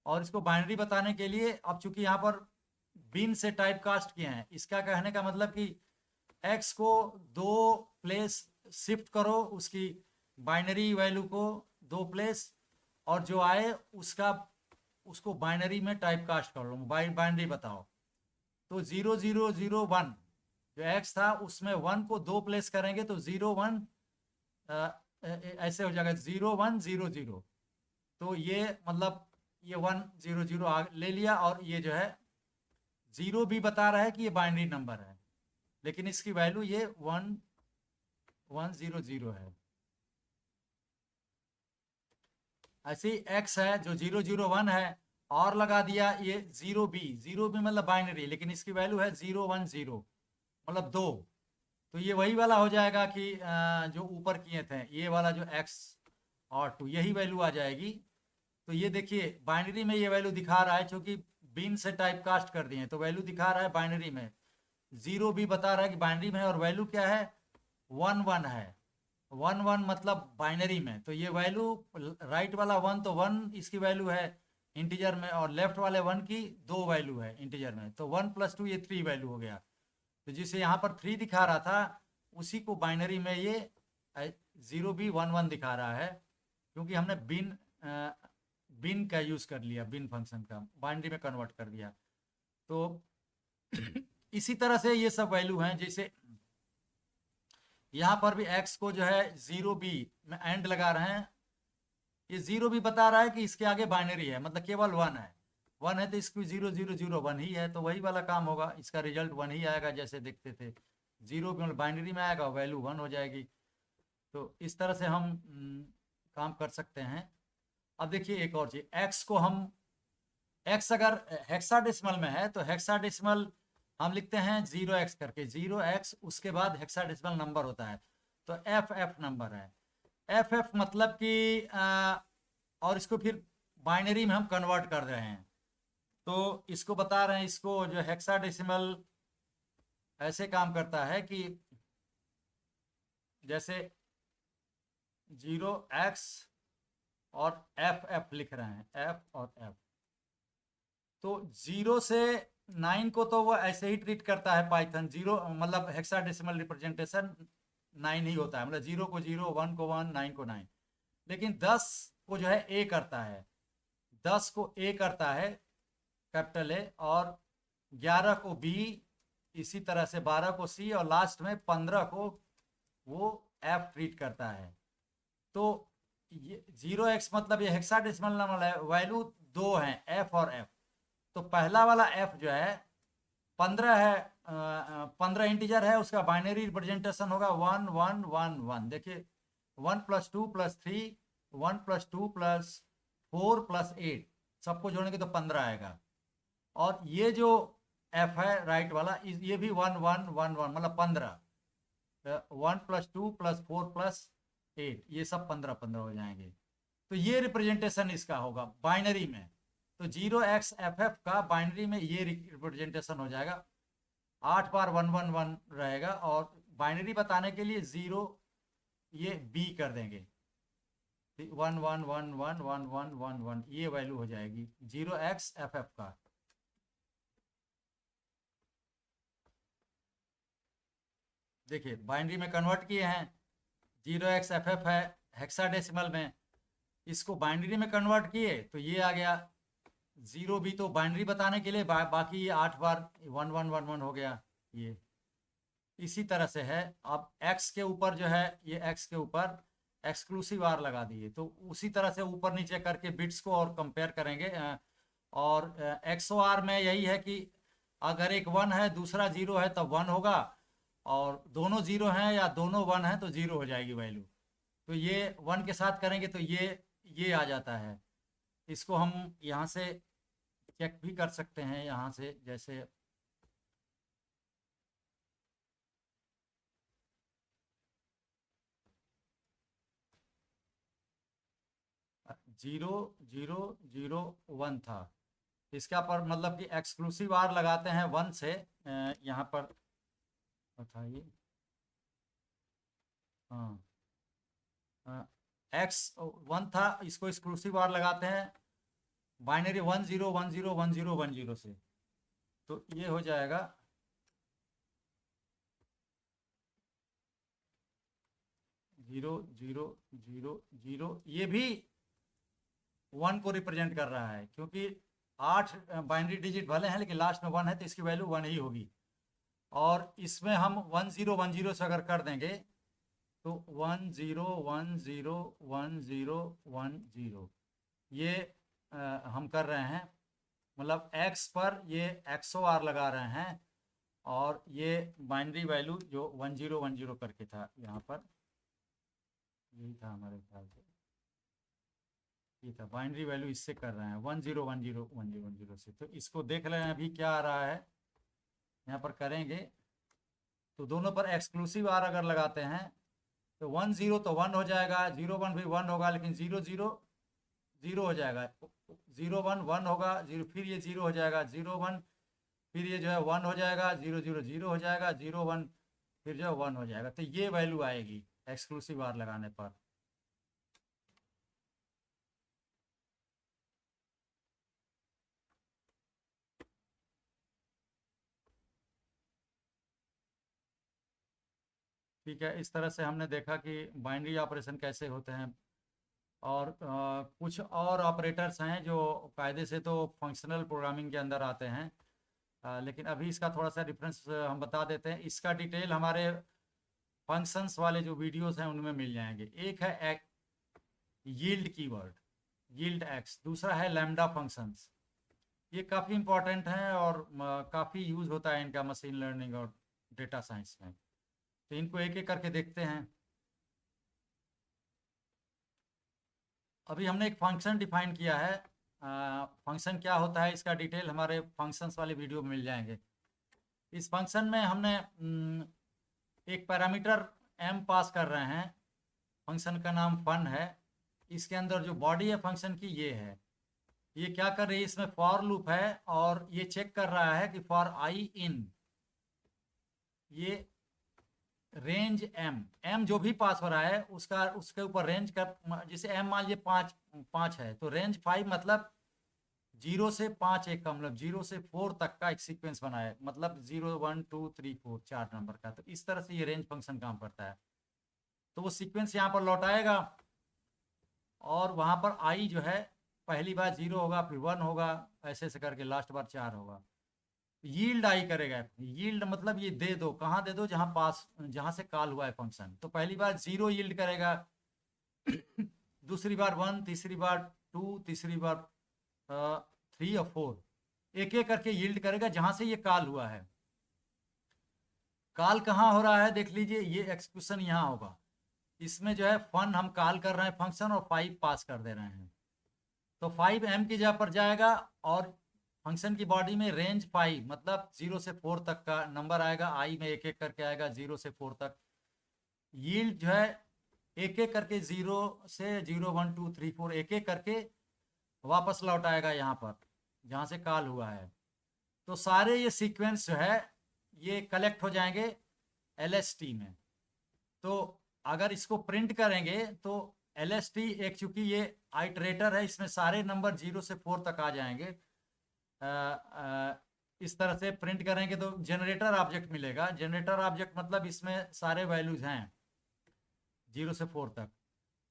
S1: और इसको बाइनरी बताने के लिए अब चूंकि यहाँ पर बिन से टाइप कास्ट किए हैं, इसका कहने का मतलब कि x को 2 प्लेस शिफ्ट करो, उसकी बाइनरी वैल्यू को 2 प्लेस, और जो आए उसको बाइनरी में टाइप कास्ट कर लो, बाइनरी बताओ। तो 0 0 0 1 जो x था उसमें 1 को 2 प्लेस करेंगे तो 0 1 ऐसे हो जाएगा 0 1 0 0। तो ये मतलब ये 1 0 0 ले लिया, और ये जो है 0 भी बता रहा है कि ये बाइनरी नंबर है, लेकिन इसकी वैल्यू ये 1 1 0 0 है। ऐसे ही x है जो 0 0 1 है, और लगा दिया ये 0 भी मतलब बाइनरी, लेकिन इसकी वैल्यू है 0 1 0, मतलब 2। तो ये वही वाला हो जाएगा कि जो ऊपर किए थे, ये वाला जो x और 2 यही वैल्यू आ जाएगी। तो ये देखिए बाइनरी में ये वैल्यू दिखा रहा है, क्योंकि बिन से टाइप कास्ट कर दिए तो वैल्यू दिखा रहा है बाइनरी में, 0 भी बता रहा है कि बाइनरी में है, और वैल्यू क्या है 1 1 है, 1 1 मतलब बाइनरी में। तो ये वैल्यू राइट वाला 1 तो 1 इसकी वैल्यू है इंटीजर में, और लेफ्ट वाले 1 की 2 वैल्यू है इंटीजर में, तो 1 + 2 ये 3 वैल्यू हो गया। तो जिसे यहाँ पर 3 दिखा रहा था उसी को बाइनरी में ये 0 भी 1 1 दिखा रहा है, क्योंकि हमने बिन का यूज कर लिया, बिन फंक्शन का बाइनरी में कन्वर्ट कर दिया। तो इसी तरह से ये सब वैल्यू हैं, जैसे यहाँ पर भी x को जो है 0 भी में एंड लगा रहे हैं, ये 0 भी बता रहा है कि इसके आगे बाइनरी है, मतलब केवल 1 है, 1 है तो इसकी 0 0 0 1 ही है, तो वही वाला काम होगा, इसका रिजल्ट 1 ही आएगा जैसे देखते थे, 0 भी मतलब बाइनरी में आएगा, वैल्यू 1 हो जाएगी। तो इस तरह से हम काम कर सकते हैं। अब देखिए एक और चीज, x को हम x अगर हेक्साडेसिमल में है तो हेक्साडेसिमल हम लिखते हैं 0x करके, 0x उसके बाद हेक्साडेसिमल नंबर होता है, तो FF नंबर है, FF मतलब कि और इसको फिर बाइनरी में हम कन्वर्ट कर रहे हैं, तो इसको बता रहे हैं, इसको जो हेक्साडेसिमल ऐसे काम करता है कि जैसे 0x और FF लिख रहे हैं, F और F, तो 0 से 9 को तो वो ऐसे ही ट्रीट करता है पाइथन, 0 मतलब हेक्साडेसिमल रिप्रेजेंटेशन 9 ही होता है, मतलब 0 को 0, 1 को 1, 9 को 9। लेकिन 10 को जो है A करता है, 10 को A करता है कैपिटल A, और 11 को B, इसी तरह से 12 को C, और लास्ट में 15 को वो F ट्रीट करता है। तो ये 0x मतलब ये हेक्साडेसिमल नंबर है, वैल्यू 2 हैं F और F। तो पहला वाला F जो है 15 है, 15 इंटीजर है, उसका बाइनरी रिप्रेजेंटेशन होगा 1 1 1 1। देखिए 1 + 2 + 3, 1 + 2 + 4 + 8, सबको जोड़ेंगे तो 15 आएगा। और ये जो F है राइट वाला, ये भी 1 1 1 1 मतलब 15, 1 + 2 + 4 + 8, ये सब 15 15 हो जाएंगे। तो ये रिप्रेजेंटेशन इसका होगा बाइनरी में। तो 0xFF का बाइनरी में ये रिप्रेजेंटेशन हो जाएगा, 8 बार 111 रहेगा, और बाइनरी बताने के लिए 0 ये B कर देंगे, 11111111 ये वैल्यू हो जाएगी 0xFF का। देखिए बाइनरी में कन्वर्ट किए हैं, 0xFF है हेक्साडेसिमल में, इसको बाइनरी में कन्वर्ट किए तो ये आ गया 0B, तो बाइनरी बताने के लिए बाकी ये 8 बार 1111 हो गया ये। इसी तरह से है, अब x के ऊपर जो है, ये x के ऊपर एक्सक्लूसिव आर लगा दिए, तो उसी तरह से ऊपर नीचे करके बिट्स को और कंपेयर करेंगे। और XOR में यही है कि अगर एक 1 है दूसरा 0 है तब 1 होगा, और दोनों 0 हैं या दोनों 1 है तो 0 हो जाएगी वैल्यू। तो ये 1 के साथ करेंगे तो ये आ जाता है। इसको हम यहाँ से चेक भी कर सकते हैं, यहाँ से जैसे 0001 था, इसका पर मतलब कि एक्सक्लूसिव आर लगाते हैं 1 से, यहाँ पर था ये, हाँ X1 था, इसको एक्सक्लूसिव आर लगाते हैं बाइनरी 10101010 से, तो ये हो जाएगा 0000, ये भी 1 को रिप्रेजेंट कर रहा है, क्योंकि 8 बाइनरी डिजिट भले हैं लेकिन लास्ट में 1 है तो इसकी वैल्यू 1 ही होगी। और इसमें हम 1010 से अगर कर देंगे तो 101010 ये हम कर रहे हैं, मतलब x पर ये XOR लगा रहे हैं, और ये बाइनरी वैल्यू जो 1010 करके था यहाँ पर, यही था हमारे ख्याल से, ये था बाइनरी वैल्यू, इससे कर रहे हैं 101010 से। तो इसको देख रहे हैं अभी क्या आ रहा है, यहाँ पर करेंगे तो दोनों पर एक्सक्लूसिव आर अगर लगाते हैं तो 10 तो 1 हो जाएगा, 01 भी 1 होगा, लेकिन 00 0 हो जाएगा, 01 1 होगा, 0 फिर ये 0 हो जाएगा, 01 फिर ये जो है 1 हो जाएगा, 00 हो जाएगा, 01 फिर जो है 1 हो जाएगा। तो ये वैल्यू आएगी एक्सक्लूसिव आर लगाने पर। ठीक है, इस तरह से हमने देखा कि बाइनरी ऑपरेशन कैसे होते हैं। और कुछ और ऑपरेटर्स हैं जो कायदे से तो फंक्शनल प्रोग्रामिंग के अंदर आते हैं, लेकिन अभी इसका थोड़ा सा डिफरेंस हम बता देते हैं। इसका डिटेल हमारे फंक्शंस वाले जो वीडियोस हैं उनमें मिल जाएंगे। एक है यील्ड कीवर्ड, यील्ड एक्स, दूसरा है लैम्डा फंक्शंस। ये काफ़ी इंपॉर्टेंट हैं और काफ़ी यूज़ होता है इनका मशीन लर्निंग और डेटा साइंस में। तो इनको एक एक करके देखते हैं। अभी हमने एक फंक्शन डिफाइन किया है, फंक्शन क्या होता है इसका डिटेल हमारे फंक्शंस वाले वीडियो में मिल जाएंगे। इस फंक्शन में हमने एक पैरामीटर m पास कर रहे हैं, फंक्शन का नाम फन है। इसके अंदर जो बॉडी है फंक्शन की ये है, ये क्या कर रही है, इसमें फॉर लूप है और ये चेक कर रहा है कि फॉर आई इन ये रेंज m जो भी पास हो रहा है उसका उसके ऊपर रेंज का, जैसे m मान लीजिए 5 है तो रेंज 5 मतलब 0 से 5 एक का मतलब 0 से 4 तक का एक सीक्वेंस बना है, मतलब 0 1 2 3 4 4 नंबर का। तो इस तरह से ये रेंज फंक्शन काम करता है। तो वो सीक्वेंस यहाँ पर लौटाएगा और वहाँ पर आई जो है पहली बार 0 होगा, फिर 1 होगा, ऐसे ऐसे करके लास्ट बार 4 होगा। यील्ड आई करेगा, यील्ड मतलब ये दे दो, कहाँ दे दो, जहाँ पास जहाँ से कॉल हुआ है फंक्शन। तो पहली बार 0 यील्ड करेगा, दूसरी बार 1, तीसरी बार 2, तीसरी बार 3 और 4, एक एक करके यील्ड करेगा जहाँ से ये कॉल हुआ है। कॉल कहाँ हो रहा है देख लीजिए, ये एक्सक्यूशन यहाँ होगा। इसमें जो है फन हम कॉल कर रहे हैं फंक्शन और 5 पास कर दे रहे हैं, तो 5 m की जगह पर जाएगा और फंक्शन की बॉडी में रेंज 5 मतलब 0 से 4 तक का नंबर आएगा, आई में एक एक करके आएगा 0 से 4 तक। यील्ड जो है एक एक करके 0 से 0 1 2 3 4 एक एक करके वापस लौट आएगा यहाँ पर जहाँ से कॉल हुआ है। तो सारे ये सीक्वेंस जो है ये कलेक्ट हो जाएंगे LST में। तो अगर इसको प्रिंट करेंगे तो LST एक, चूंकि ये आइटरेटर है, इसमें सारे नंबर 0 से 4 तक आ जाएंगे। इस तरह से प्रिंट करेंगे तो जनरेटर ऑब्जेक्ट मिलेगा। जनरेटर ऑब्जेक्ट मतलब इसमें सारे वैल्यूज हैं 0 से 4 तक।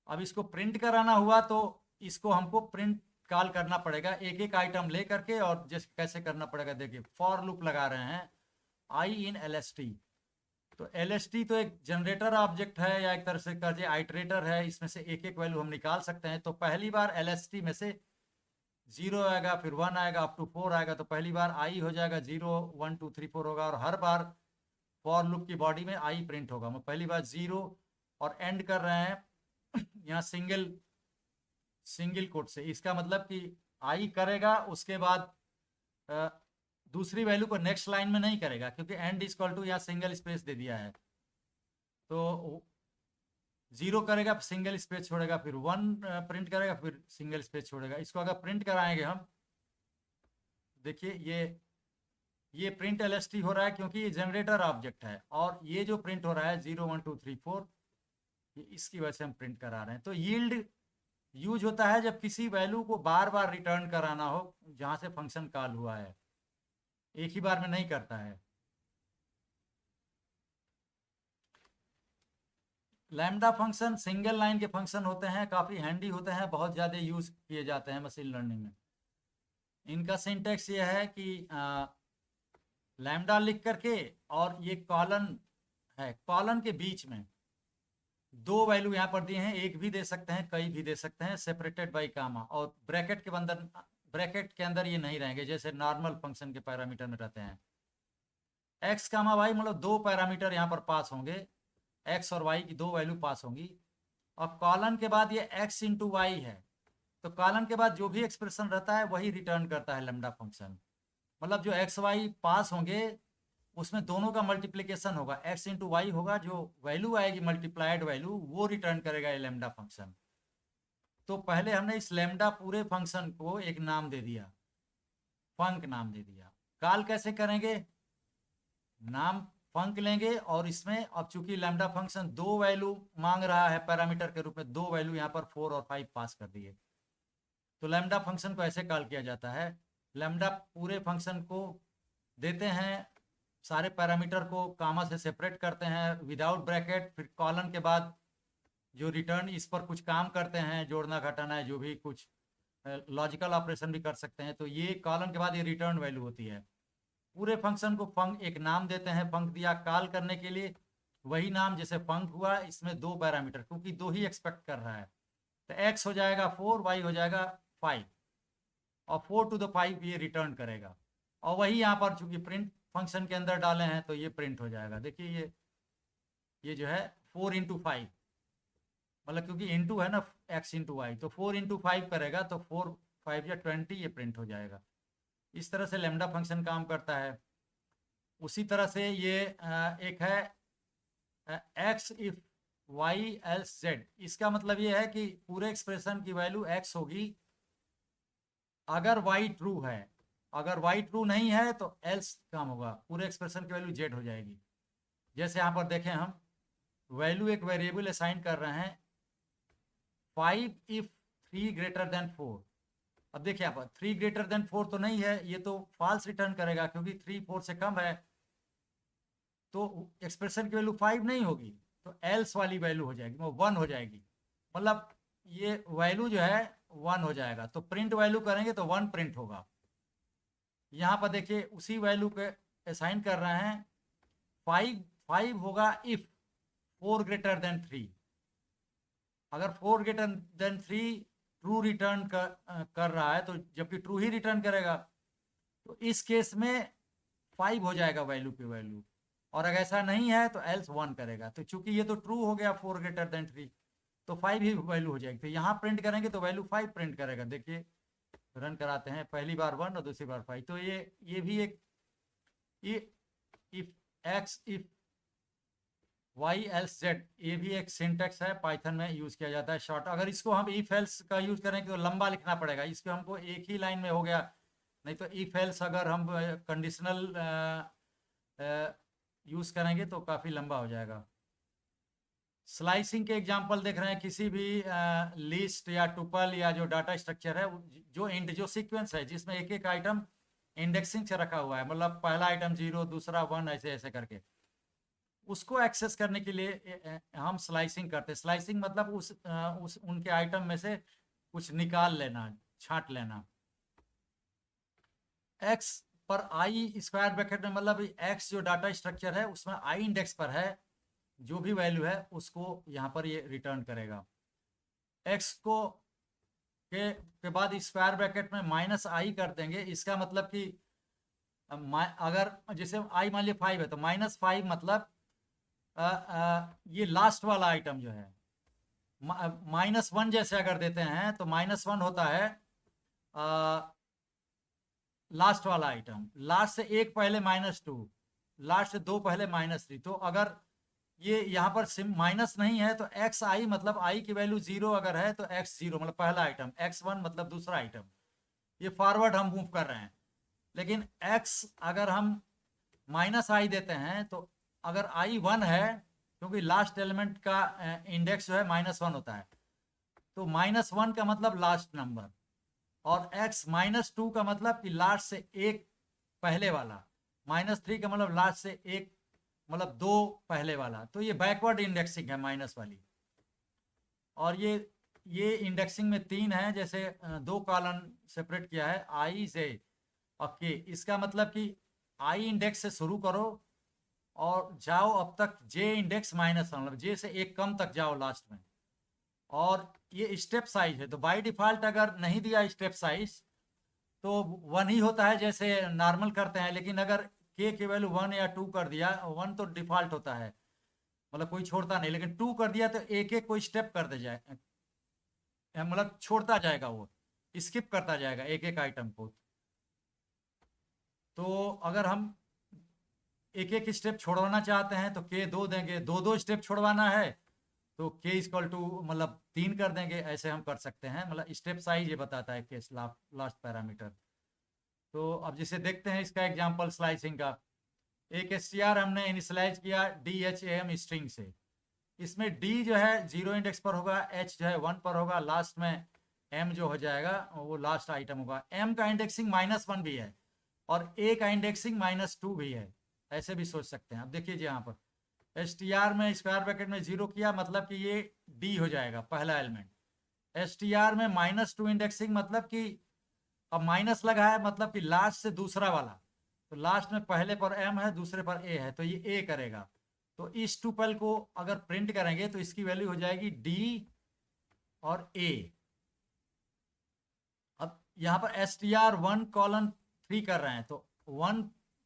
S1: अब इसको प्रिंट कराना हुआ तो इसको हमको प्रिंट कॉल करना पड़ेगा एक एक आइटम ले करके। और जैसे कैसे करना पड़ेगा देखिए, फॉर लूप लगा रहे हैं आई इन LST। तो LST तो एक जनरेटर ऑब्जेक्ट है या एक तरह से कहिए आइटरेटर है, इसमें से एक एक वैल्यू हम निकाल सकते हैं। तो पहली बार LST में से 0 आएगा, फिर 1 आएगा, अप टू 4 आएगा। तो पहली बार आई हो जाएगा 0 1 2 3 4 होगा, और हर बार फॉर लूप की बॉडी में आई प्रिंट होगा। मैं पहली बार 0 और एंड कर रहे हैं यहाँ सिंगल कोट से। इसका मतलब कि आई करेगा, उसके बाद दूसरी वैल्यू को नेक्स्ट लाइन में नहीं करेगा, क्योंकि एंड इज इक्वल टू यहाँ सिंगल स्पेस दे दिया है। तो 0 करेगा, सिंगल स्पेस छोड़ेगा, फिर 1 प्रिंट करेगा, फिर सिंगल स्पेस छोड़ेगा। इसको अगर प्रिंट कराएंगे हम, देखिए ये प्रिंट LST हो रहा है क्योंकि ये जनरेटर ऑब्जेक्ट है। और ये जो प्रिंट हो रहा है 0 1 2 3 4, ये इसकी वजह से हम प्रिंट करा रहे हैं। तो यील्ड यूज होता है जब किसी वैल्यू को बार बार रिटर्न कराना हो जहां से फंक्शन कॉल हुआ है, एक ही बार में नहीं करता है। लैम्डा फंक्शन सिंगल लाइन के फंक्शन होते हैं, काफ़ी हैंडी होते हैं, बहुत ज़्यादा यूज किए जाते हैं मशीन लर्निंग में। इनका सिंटेक्स ये है कि लैम्डा लिख करके, और ये कॉलन है, कॉलन के बीच में 2 वैल्यू यहाँ पर दिए हैं, एक भी दे सकते हैं, कई भी दे सकते हैं, सेपरेटेड बाई कामा। और ब्रैकेट के अंदर ये नहीं रहेंगे जैसे नॉर्मल फंक्शन के पैरामीटर में रहते हैं। एक्स कामा वाई मतलब 2 पैरामीटर यहाँ पर पास होंगे, एक्स और वाई की 2 वैल्यू पास होंगी। और कॉलन के बाद ये x इंटू वाई है, तो कॉलन के बाद जो भी एक्सप्रेशन रहता है वही रिटर्न करता है लैम्डा फंक्शन। मतलब जो एक्स वाई पास होंगे उसमें दोनों का मल्टीप्लिकेशन होगा, x इंटू वाई होगा, जो वैल्यू आएगी मल्टीप्लाइड वैल्यू वो रिटर्न करेगा ये लैम्डा फंक्शन। तो पहले हमने इस लैम्डा पूरे फंक्शन को एक नाम दे दिया, फंक नाम दे दिया। कॉल कैसे करेंगे, नाम फंक लेंगे, और इसमें अब चूंकि लैम्डा फंक्शन 2 वैल्यू मांग रहा है पैरामीटर के रूप में, 2 वैल्यू यहाँ पर 4 और 5 पास कर दिए। तो लैम्डा फंक्शन को ऐसे कॉल किया जाता है। लैम्डा पूरे फंक्शन को देते हैं, सारे पैरामीटर को कामा से सेपरेट करते हैं विदाउट ब्रैकेट, फिर कॉलन के बाद जो रिटर्न, इस पर कुछ काम करते हैं, जोड़ना घटाना है, जो भी कुछ लॉजिकल ऑपरेशन भी कर सकते हैं। तो ये कॉलन के बाद ये रिटर्न वैल्यू होती है। पूरे फंक्शन को फंक एक नाम देते हैं, फंक दिया कॉल करने के लिए, वही नाम जैसे फंक हुआ, इसमें 2 पैरामीटर क्योंकि 2 ही एक्सपेक्ट कर रहा है। तो x हो जाएगा 4, y हो जाएगा 5, और 4 to the 5 ये रिटर्न करेगा। और वही यहाँ पर चूंकि प्रिंट फंक्शन के अंदर डाले हैं तो ये प्रिंट हो जाएगा। देखिए ये जो है 4 इंटू 5, मतलब क्योंकि इंटू है ना x इंटू वाई, तो 4 इंटू 5 करेगा, तो 4 5 या 20 ये प्रिंट हो जाएगा। इस तरह से लैम्डा फंक्शन काम करता है। उसी तरह से ये एक है x if y else z। इसका मतलब ये है कि पूरे एक्सप्रेशन की वैल्यू x होगी अगर y ट्रू है, अगर y ट्रू नहीं है तो else काम होगा, पूरे एक्सप्रेशन की वैल्यू z हो जाएगी। जैसे यहाँ पर देखें, हम वैल्यू एक वेरिएबल असाइन कर रहे हैं 5 इफ 3 ग्रेटर देन 4। अब देखिए यहाँ पर 3 ग्रेटर देन 4 तो नहीं है, ये तो फॉल्स रिटर्न करेगा क्योंकि 3 4 से कम है, तो एक्सप्रेशन की वैल्यू 5 नहीं होगी, तो एल्स वाली वैल्यू हो जाएगी, वो 1 हो जाएगी। मतलब ये वैल्यू जो है 1 हो जाएगा, तो प्रिंट वैल्यू करेंगे तो 1 प्रिंट होगा। यहाँ पर देखिए उसी वैल्यू के असाइन कर रहे हैं 5 होगा इफ 4 ग्रेटर देन 3। अगर 4 ग्रेटर देन 3 ट्रू रिटर्न कर रहा है, तो जबकि ट्रू ही रिटर्न करेगा, तो इस केस में 5 हो जाएगा वैल्यू की वैल्यू। और अगर ऐसा नहीं है तो एल्स 1 करेगा। तो चूंकि ये तो ट्रू हो गया 4 ग्रेटर देन 3, तो 5 ही वैल्यू हो जाएगी। तो यहाँ प्रिंट करेंगे तो वैल्यू 5 प्रिंट करेगा। देखिए रन कराते हैं, पहली बार 1 और दूसरी बार 5। तो ये भी एक if x if y else z, ये भी एक सिंटेक्स है, पाइथन में यूज किया जाता है शॉर्ट। अगर इसको हम इफ एल्स का यूज करें तो लंबा लिखना पड़ेगा, इसको हमको एक ही लाइन में हो गया। नहीं तो इफ एल्स अगर हम कंडीशनल यूज करेंगे तो काफी लंबा हो जाएगा। स्लाइसिंग के एग्जांपल देख रहे हैं, किसी भी लिस्ट या टुपल या जो डाटा स्ट्रक्चर है, जो सीक्वेंस है जिसमें एक एक आइटम इंडेक्सिंग से रखा हुआ है, मतलब पहला आइटम 0, दूसरा 1, ऐसे ऐसे करके, उसको एक्सेस करने के लिए हम स्लाइसिंग करते हैं। स्लाइसिंग मतलब उस उनके आइटम में से कुछ निकाल लेना, छांट लेना। एक्स पर आई स्क्वायर ब्रैकेट में, मतलब एक्स जो डाटा स्ट्रक्चर है उसमें आई इंडेक्स पर है, जो भी वैल्यू है उसको यहाँ पर ये रिटर्न करेगा। एक्स को के बाद स्क्वायर ब्रैकेट में माइनस आई कर देंगे, इसका मतलब कि अगर जैसे आई मान लिया 5 है तो -5 मतलब ये लास्ट वाला आइटम जो है, -1 जैसे अगर देते हैं तो -1 होता है लास्ट वाला आइटम, लास्ट से एक पहले -2, लास्ट से 2 पहले -3। तो अगर ये यहाँ पर सिम माइनस नहीं है तो एक्स आई मतलब आई की वैल्यू 0 अगर है तो x0 मतलब पहला आइटम, x1 मतलब दूसरा आइटम। ये फॉरवर्ड हम मूव कर रहे हैं। लेकिन x अगर हम -i देते हैं तो अगर i 1 है, क्योंकि लास्ट एलिमेंट का इंडेक्स जो है -1 होता है, तो -1 का मतलब लास्ट नंबर, और x -2 का मतलब कि लास्ट से एक पहले वाला, -3 का मतलब लास्ट से एक मतलब 2 पहले वाला। तो ये बैकवर्ड इंडेक्सिंग है माइनस वाली। और ये इंडेक्सिंग में 3 है, जैसे 2 कॉलम सेपरेट किया है आई से और के। इसका मतलब कि आई इंडेक्स से शुरू करो और जाओ अब तक जे इंडेक्स -1, मतलब जे से एक कम तक जाओ लास्ट में। और ये स्टेप साइज है, तो बाय डिफॉल्ट अगर नहीं दिया स्टेप साइज तो 1 ही होता है जैसे नॉर्मल करते हैं। लेकिन अगर के की वैल्यू 1 या 2 कर दिया, 1 तो डिफॉल्ट होता है मतलब कोई छोड़ता नहीं, लेकिन 2 कर दिया तो एक एक कोई स्टेप कर दे जाए, मतलब छोड़ता जाएगा, वो स्किप करता जाएगा एक एक आइटम को। तो अगर हम एक एक स्टेप छोड़वाना चाहते हैं तो के 2 देंगे, 2 स्टेप छोड़वाना है तो के इक्वल टू मतलब 3 कर देंगे। ऐसे हम कर सकते हैं, मतलब स्टेप साइज ये बताता है केस लास्ट पैरामीटर। तो अब जिसे देखते हैं इसका एग्जांपल स्लाइसिंग का। एक str हमने इनिशियलाइज किया DHAM स्ट्रिंग से। इसमें D जो है 0 इंडेक्स पर होगा, H जो है 1 पर होगा, लास्ट में M जो हो जाएगा वो लास्ट आइटम होगा। M का इंडेक्सिंग -1 भी है और A का इंडेक्सिंग -2 भी है, ऐसे भी सोच सकते हैं। अब देखिए यहाँ पर str में स्क्वायर ब्रैकेट में 0 किया मतलब कि ये D हो जाएगा पहला एलिमेंट। str में -2 इंडेक्सिंग मतलब कि अब माइनस लगा है मतलब कि लास्ट से दूसरा वाला, तो लास्ट में पहले पर M है दूसरे पर A है तो ये A करेगा। तो इस टुपल को अगर प्रिंट करेंगे तो इसकी वैल्यू हो जाएगी D और A। अब यहाँ पर str1:3 कर रहे हैं तो 1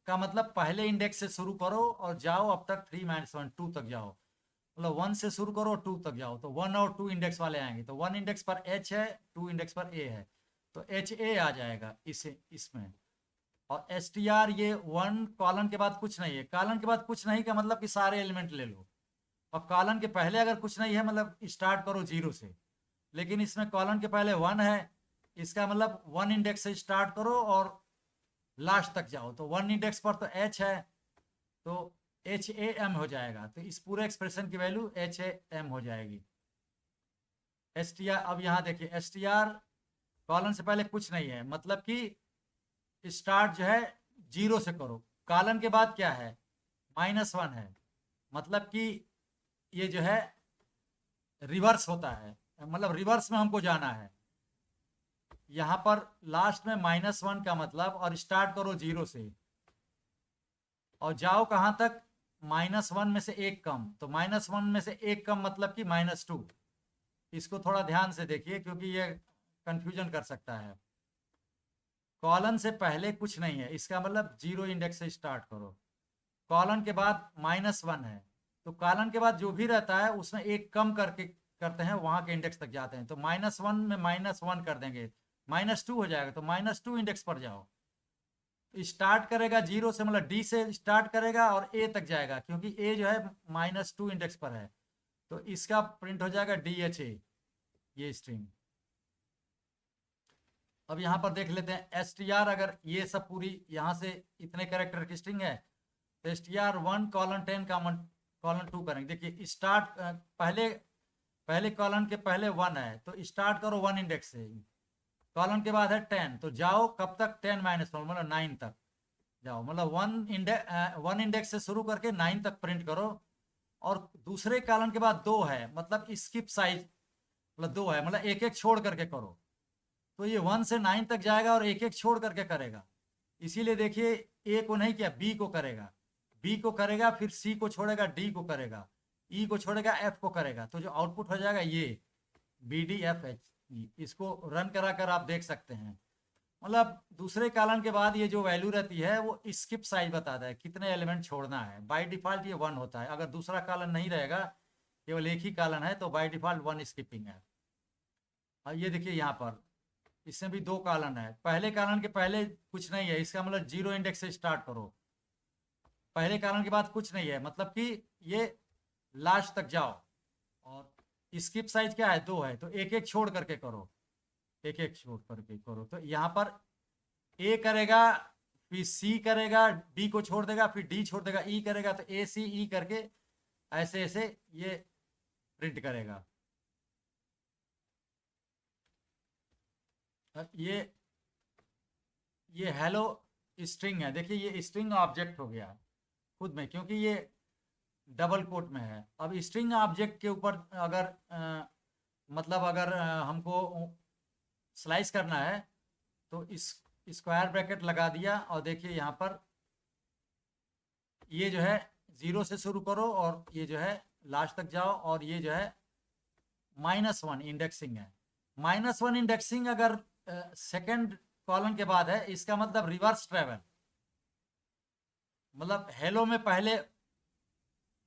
S1: का मतलब पहले इंडेक्स से शुरू करो और जाओ अब तक 3 - 1 2 तक जाओ, मतलब 1 से शुरू करो 2 तक जाओ, तो 1 और 2 इंडेक्स वाले आएंगे। तो 1 इंडेक्स पर H है, 2 इंडेक्स पर A है, तो HA आ जाएगा इसमें। और str ये 1 कॉलन के बाद कुछ नहीं है, कॉलन के बाद कुछ नहीं का मतलब कि सारे एलिमेंट ले लो, और कॉलन के पहले अगर कुछ नहीं है मतलब स्टार्ट करो 0 से। लेकिन इसमें कॉलन के पहले 1 है, इसका मतलब 1 इंडेक्स से स्टार्ट करो और लास्ट तक जाओ, तो 1 इंडेक्स पर तो H है तो HAM हो जाएगा। तो इस पूरे एक्सप्रेशन की वैल्यू HAM हो जाएगी। str, अब यहाँ देखिए str कॉलन से पहले कुछ नहीं है मतलब कि स्टार्ट जो है 0 से करो, कॉलन के बाद क्या है -1 है, मतलब कि ये जो है रिवर्स होता है, मतलब रिवर्स में हमको जाना है। यहाँ पर लास्ट में -1 का मतलब, और स्टार्ट करो 0 से और जाओ कहाँ तक, -1 में से एक कम, तो -1 में से एक कम मतलब कि -2। इसको थोड़ा ध्यान से देखिए क्योंकि ये कंफ्यूजन कर सकता है। कॉलन से पहले कुछ नहीं है इसका मतलब 0 इंडेक्स से स्टार्ट करो, कॉलन के बाद -1 है तो कॉलन के बाद जो भी रहता है उसमें एक कम करके करते हैं, वहां के इंडेक्स तक जाते हैं। तो -1 में -1 कर देंगे, -2 हो जाएगा तो -2 इंडेक्स पर जाओ, स्टार्ट करेगा 0 से, मतलब डी से स्टार्ट करेगा और ए तक जाएगा, क्योंकि ए जो है -2 इंडेक्स पर है, तो इसका प्रिंट हो जाएगा DHA, ये स्ट्रिंग। अब यहाँ पर देख लेते हैं STR, अगर ये सब पूरी यहाँ से इतने कैरेक्टर की स्ट्रिंग है तो STR 1 कॉलन 10 कॉलन 2 करेंगे। देखिए स्टार्ट पहले कॉलन के पहले 1 है तो स्टार्ट करो 1 इंडेक्स से, कॉलन के बाद है 10 तो जाओ कब तक, 10 - 1 मतलब 9 तक जाओ, मतलब 1 इंडेक्स से शुरू करके 9 तक प्रिंट करो। और दूसरे कॉलन के बाद 2 है, मतलब स्किप साइज, मतलब 2 है, मतलब एक एक छोड़ करके करो, तो ये 1 से 9 तक जाएगा और एक एक छोड़ करके करेगा। इसीलिए देखिए ए को नहीं किया, बी को करेगा, बी को करेगा, फिर सी को छोड़ेगा, डी को करेगा, ई को छोड़ेगा, एफ को करेगा, तो जो आउटपुट हो जाएगा ये BDFH। इसको रन करा कर आप देख सकते हैं, मतलब दूसरे कॉलन के बाद ये जो वैल्यू रहती है वो स्किप साइज बताता है, कितने एलिमेंट छोड़ना है। बाय डिफॉल्ट ये 1 होता है, अगर दूसरा कॉलन नहीं रहेगा, केवल एक ही कॉलन है, तो बाय डिफॉल्ट 1 स्किपिंग है। और ये देखिए यहाँ पर इसमें भी 2 कॉलन है, पहले कॉलन के पहले कुछ नहीं है, इसका मतलब 0 इंडेक्स से स्टार्ट करो, पहले कॉलन के बाद कुछ नहीं है, मतलब कि ये लास्ट तक जाओ। और स्किप साइज क्या है, 2 है, तो एक एक छोड़ करके करो, एक एक छोड़ करके करो। तो यहाँ पर ए करेगा, फिर सी करेगा, डी को छोड़ देगा, फिर डी छोड़ देगा, ई करेगा, तो ACE करके ऐसे ऐसे ये प्रिंट करेगा। ये हेलो स्ट्रिंग है, देखिए ये स्ट्रिंग ऑब्जेक्ट हो गया खुद में, क्योंकि ये डबल कोट में है। अब स्ट्रिंग ऑब्जेक्ट के ऊपर अगर मतलब अगर हमको स्लाइस करना है तो इस स्क्वायर ब्रैकेट लगा दिया, और देखिए यहाँ पर ये जो है 0 से शुरू करो और ये जो है लास्ट तक जाओ, और ये जो है -1 इंडेक्सिंग है। -1 इंडेक्सिंग अगर सेकंड कॉलन के बाद है, इसका मतलब रिवर्स ट्रेवल, मतलब हेलो में पहले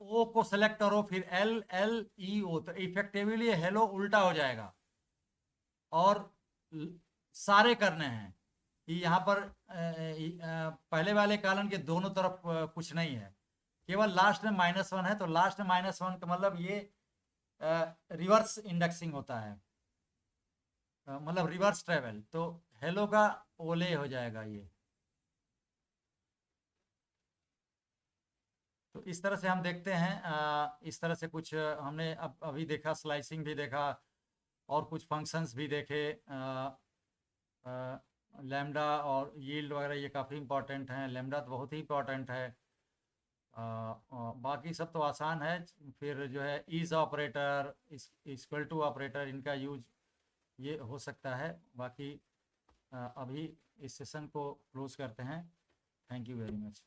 S1: ओ को सेलेक्ट करो, फिर LLEO, तो इफेक्टिवली हेलो उल्टा हो जाएगा। और सारे करने हैं कि यहाँ पर पहले वाले कॉलन के दोनों तरफ कुछ नहीं है, केवल लास्ट में -1 है, तो लास्ट में -1 का मतलब ये रिवर्स इंडेक्सिंग होता है, मतलब रिवर्स ट्रेवल, तो हेलो का ओले हो जाएगा ये। तो इस तरह से हम देखते हैं, इस तरह से कुछ हमने अभी देखा, स्लाइसिंग भी देखा, और कुछ फंक्शंस भी देखे, लैम्डा और यील्ड वगैरह, ये काफ़ी इंपॉर्टेंट हैं, लैम्डा तो बहुत ही इंपॉर्टेंट है। बाकी सब तो आसान है, फिर जो है is operator, equal to operator, इनका यूज ये हो सकता है। बाकी अभी इस सेशन को क्लोज करते हैं। Thank you very much.